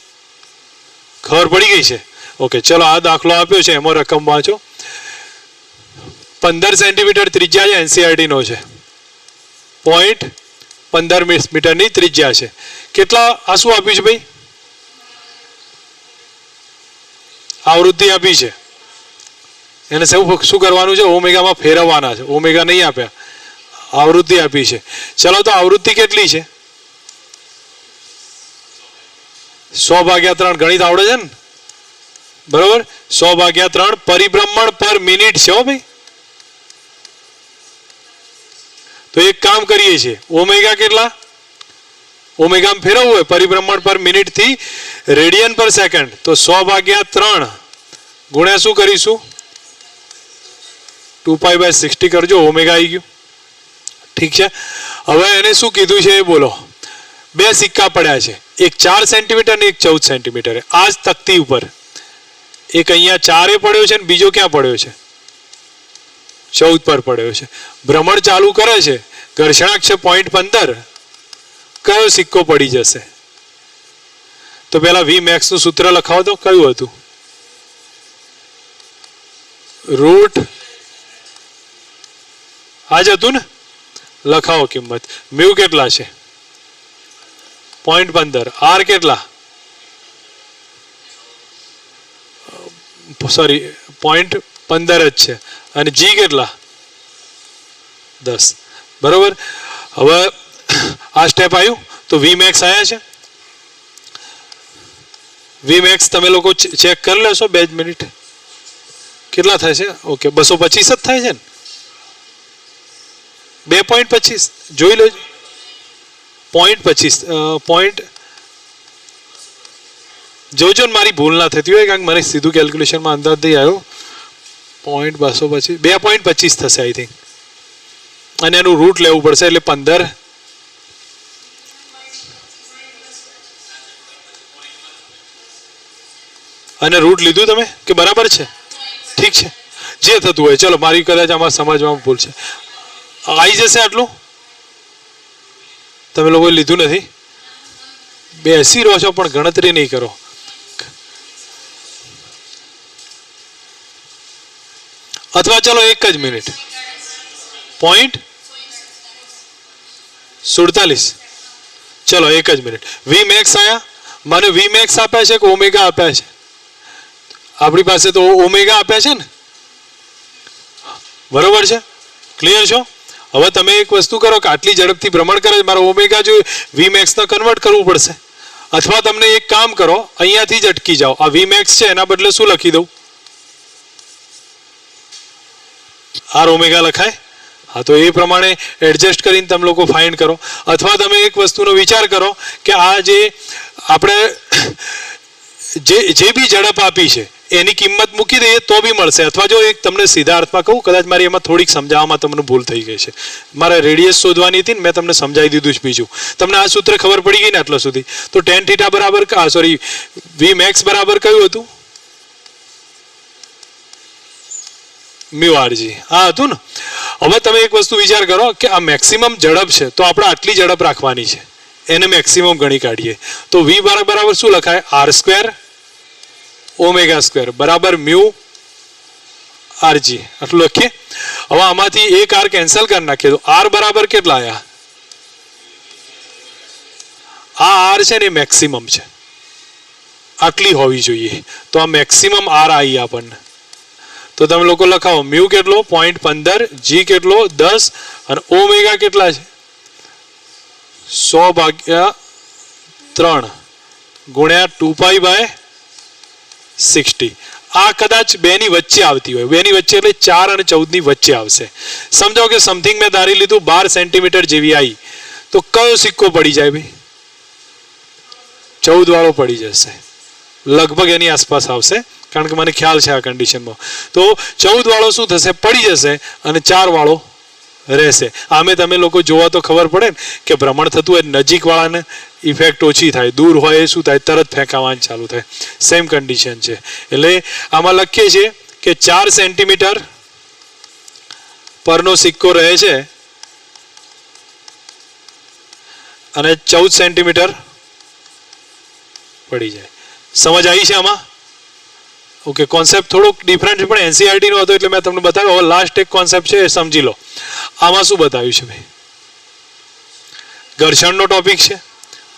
ખબર પડી ગઈ છે? ઓકે, ચલો આ દાખલો આપ્યો છે, એમાં રકમ વાંચો. 15 સેન્ટીમીટર ત્રિજ્યા છે, એનસીઆરટી નો છે. 0.15 મીટરની ત્રિજ્યા છે. કેટલા આ શું આપ્યું છે ભાઈ? આવૃત્તિ આપી છે. એને શું કરવાનું છે? ઓમેગામાં ફેરવવાના છે. ઓમેગા નહીં આપ્યા, આવૃત્તિ આપી છે. ચલો તો આવૃત્તિ કેટલી છે? 100/3. ગણિત આવડે છે ને? બરોબર? 100/3 પરિભ્રમણ પર મિનિટ છે હો ભાઈ. તો એક કામ કરીએ છીએ, ઓમેગા કેટલા? ઓમેગામાં ફેરવવું હોય પરિભ્રમણ પર મિનિટ થી રેડિયન પર સેકન્ડ, તો 100/3 ગુણ્યા શું કરીશું? 2π/60 કરજો. ઓમેગા આવી ગયું. ઠીક છે? હવે એને શું કીધું છે એ બોલો. બે સિક્કા પડ્યા છે, એક 4 સેન્ટીમીટર ને એક 14 સેન્ટીમીટર. આ જ તકતી ઉપર એક અહીંયા 4 પડ્યો છે ને બીજો ક્યાં પડ્યો છે? 14 પર પડ્યો છે. ભ્રમણ ચાલુ કરે છે, ઘર્ષણાંક છે 0.15. કયો સિક્કો પડી જશે? તો પેલા વી મેક્સ નું સૂત્ર લખાવો તો કયું હતું? રૂટ આ જ હતું ને? લખાવો કિંમત. મ્યુ કેટલા છે? 0.15. આર કેટલા? સોરી 0.15 જ છે. અને જી કેટલા? 10. બરોબર. હવે આ સ્ટેપ આવ્યું તો વી મેક્સ આવ્યા છે. વી મેક્સ તમે લોકો ચેક કરી લેશો 2 મિનિટ. કેટલા થાય છે? ઓકે 225 જ થાય છે ને? 2.25 જોઈ લેજો. 0.25 જોજો ને મારી ભૂલ ના થતી હોય, કારણ કે મને સીધું કેલ્ક્યુલેશનમાં અંદાજ નહીં આવ્યો. 2.25 2.25 થશે આઈ થિંક. અને એનું રૂટ લેવું પડશે એટલે 15. અને રૂટ લીધું તમે કે બરાબર છે? ઠીક છે, જે થતું હોય. ચલો મારી કદાચ આમાં સમજવામાં ભૂલ છે. આવી જશે આટલું? તમે લોકોએ લીધું નથી? બેસી રહો છો પણ ગણતરી નહીં કરો. અથવા ચલો 1 જ મિનિટ. 0.47. ચલો 1 જ મિનિટ. વી મેક્સ આયા. મને વી મેક્સ આપ્યા છે કે ઓમેગા આપ્યા છે? આપણી પાસે તો ઓમેગા આપ્યા છે ને, બરોબર છે? ક્લિયર છો? હવે તમે એક વસ્તુ કરો કે આટલી ઝડપથી ભ્રમણ કરે, મારો ઓમેગા જો વી મેક્સ ને કન્વર્ટ કરવું પડશે. અથવા તમને એક કામ કરો, અહીંયાથી જ અટકી જાઓ. આ વી મેક્સ છે એના બદલે શું લખી દઉં? આર ઓમેગા લખાય. હા, તો એ પ્રમાણે એડજસ્ટ કરીને તમે લોકો ફાઇન્ડ કરો. અથવા તમે એક વસ્તુનો વિચાર કરો કે આ જે આપણે જે બી ઝડપ આપી છે એની કિંમત મૂકી દઈએ તો બી મળશે. અથવા જો એક તમને સીધા અર્થમાં કહું, કદાચ મારી એમાં થોડીક સમજાવવામાં તમને ભૂલ થઈ ગઈ છે. મારે રેડિયસ શોધવાની હતી ને, મેં તમને સમજાવી દીધું છે બીજું. તમને આ સૂત્ર ખબર પડી ગઈ ને આટલા સુધી? તો tan θ બરાબર સોરી વી મેક્સ બરાબર કયું હતું? Mu R G. આ હતું ને? હવે તમે એક વસ્તુ વિચાર કરો કે આ મેક્સિમમ ઝડપ છે તો આપણે આટલી ઝડપ રાખવાની છે, એને મેક્સિમમ ગણી કાઢીએ. તો વી બરાબર શું લખાય? r² ω² બરાબર મ્યુ આરજી. આટલું લખીએ. હવે આમાંથી એક આર કેન્સલ કરી નાખીએ તો આર બરાબર કેટલા આવ્યા? આ આર છે ને મેક્સિમમ છે, આટલી હોવી જોઈએ. તો આ મેક્સિમમ આર આવી આપણને. તો તમે લોકો લખાવો મ્યુ કેટલો? 0.15. જી કેટલો? 10. અને ઓમેગા કેટલા છે? 100/3 ગુણ્યા 2π/60. આ કદાચ 2 ની વચ્ચે આવતી હોય. 2 ની વચ્ચે એટલે 4 અને 14 ની વચ્ચે આવશે. સમજાવો કે સમથિંગ મેં ધારી લીધું 12 સેન્ટીમીટર જેવી આવી, તો કયો સિક્કો પડી જાય ભાઈ? 14 વાળો પડી જશે. લગભગ એની આસપાસ આવશે, કારણ કે મને ખ્યાલ છે આ કન્ડિશનમાં. તો 14 વાળો શું થશે? પડી જશે. અને 4 વાળો રહેશે. આમે તમે લોકો જોવા તો ખબર પડે ને કે ભ્રમણ થતું હોય નજીક વાળાને ઇફેક્ટ ઓછી થાય, દૂર હોય એ શું થાય? તરત ફેંકાવાનું ચાલુ થાય. સેમ કન્ડિશન છે. એટલે આમાં લખીએ છીએ કે 4 સેન્ટીમીટર પરનો સિક્કો રહે છે અને 14 સેન્ટીમીટર પડી જાય. સમજ આવી છે આમાં? ઓકે. કોન્સેપ્ટ થોડોક ડિફરન્ટ છે પણ એનસીઆરટી નો હતો એટલે મેં તમને બતાવ્યો. હવે લાસ્ટ એક કોન્સેપ્ટ છે એ સમજી લો. આમાં શું બતાવ્યું છે ભાઈ? ઘર્ષણનો ટોપિક છે.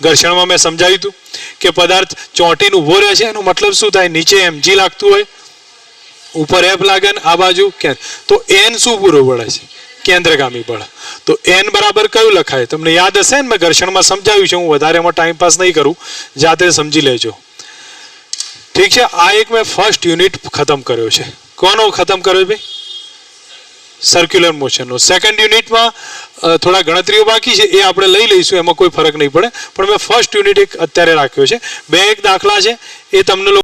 ઘર્ષણમાં મેં સમજાવ્યું હતું કે પદાર્થ ચોંટીને ઊભો રહે છે, એનો મતલબ શું થાય? નીચે mg લાગતું હોય, ઉપર F લાગે ને આ બાજુ તો n શું પૂરું પડે છે? કેન્દ્રગામી બળ. તો n બરાબર કયું લખાય? તમને યાદ હશે ને, મેં ઘર્ષણમાં સમજાવ્યું છે. હું વધારે એમાં ટાઈમ પાસ નહીં કરું, જાતે સમજી લેજો. ઠીક છે. આ એક મેં ફર્સ્ટ યુનિટ ખતમ કર્યો છે. કોનો ખતમ કર્યો ભાઈ? સર્ક્યુલર મોશનનો. સેકન્ડ યુનિટમાં થોડા ગણતરીઓ બાકી છે, એ આપણે લઈ લઈશું, એમાં કોઈ ફરક નહીં પડે. પણ મેં ફર્સ્ટ યુનિટ એક અત્યારે રાખ્યો છે. 2 એક દાખલા છે એ તમને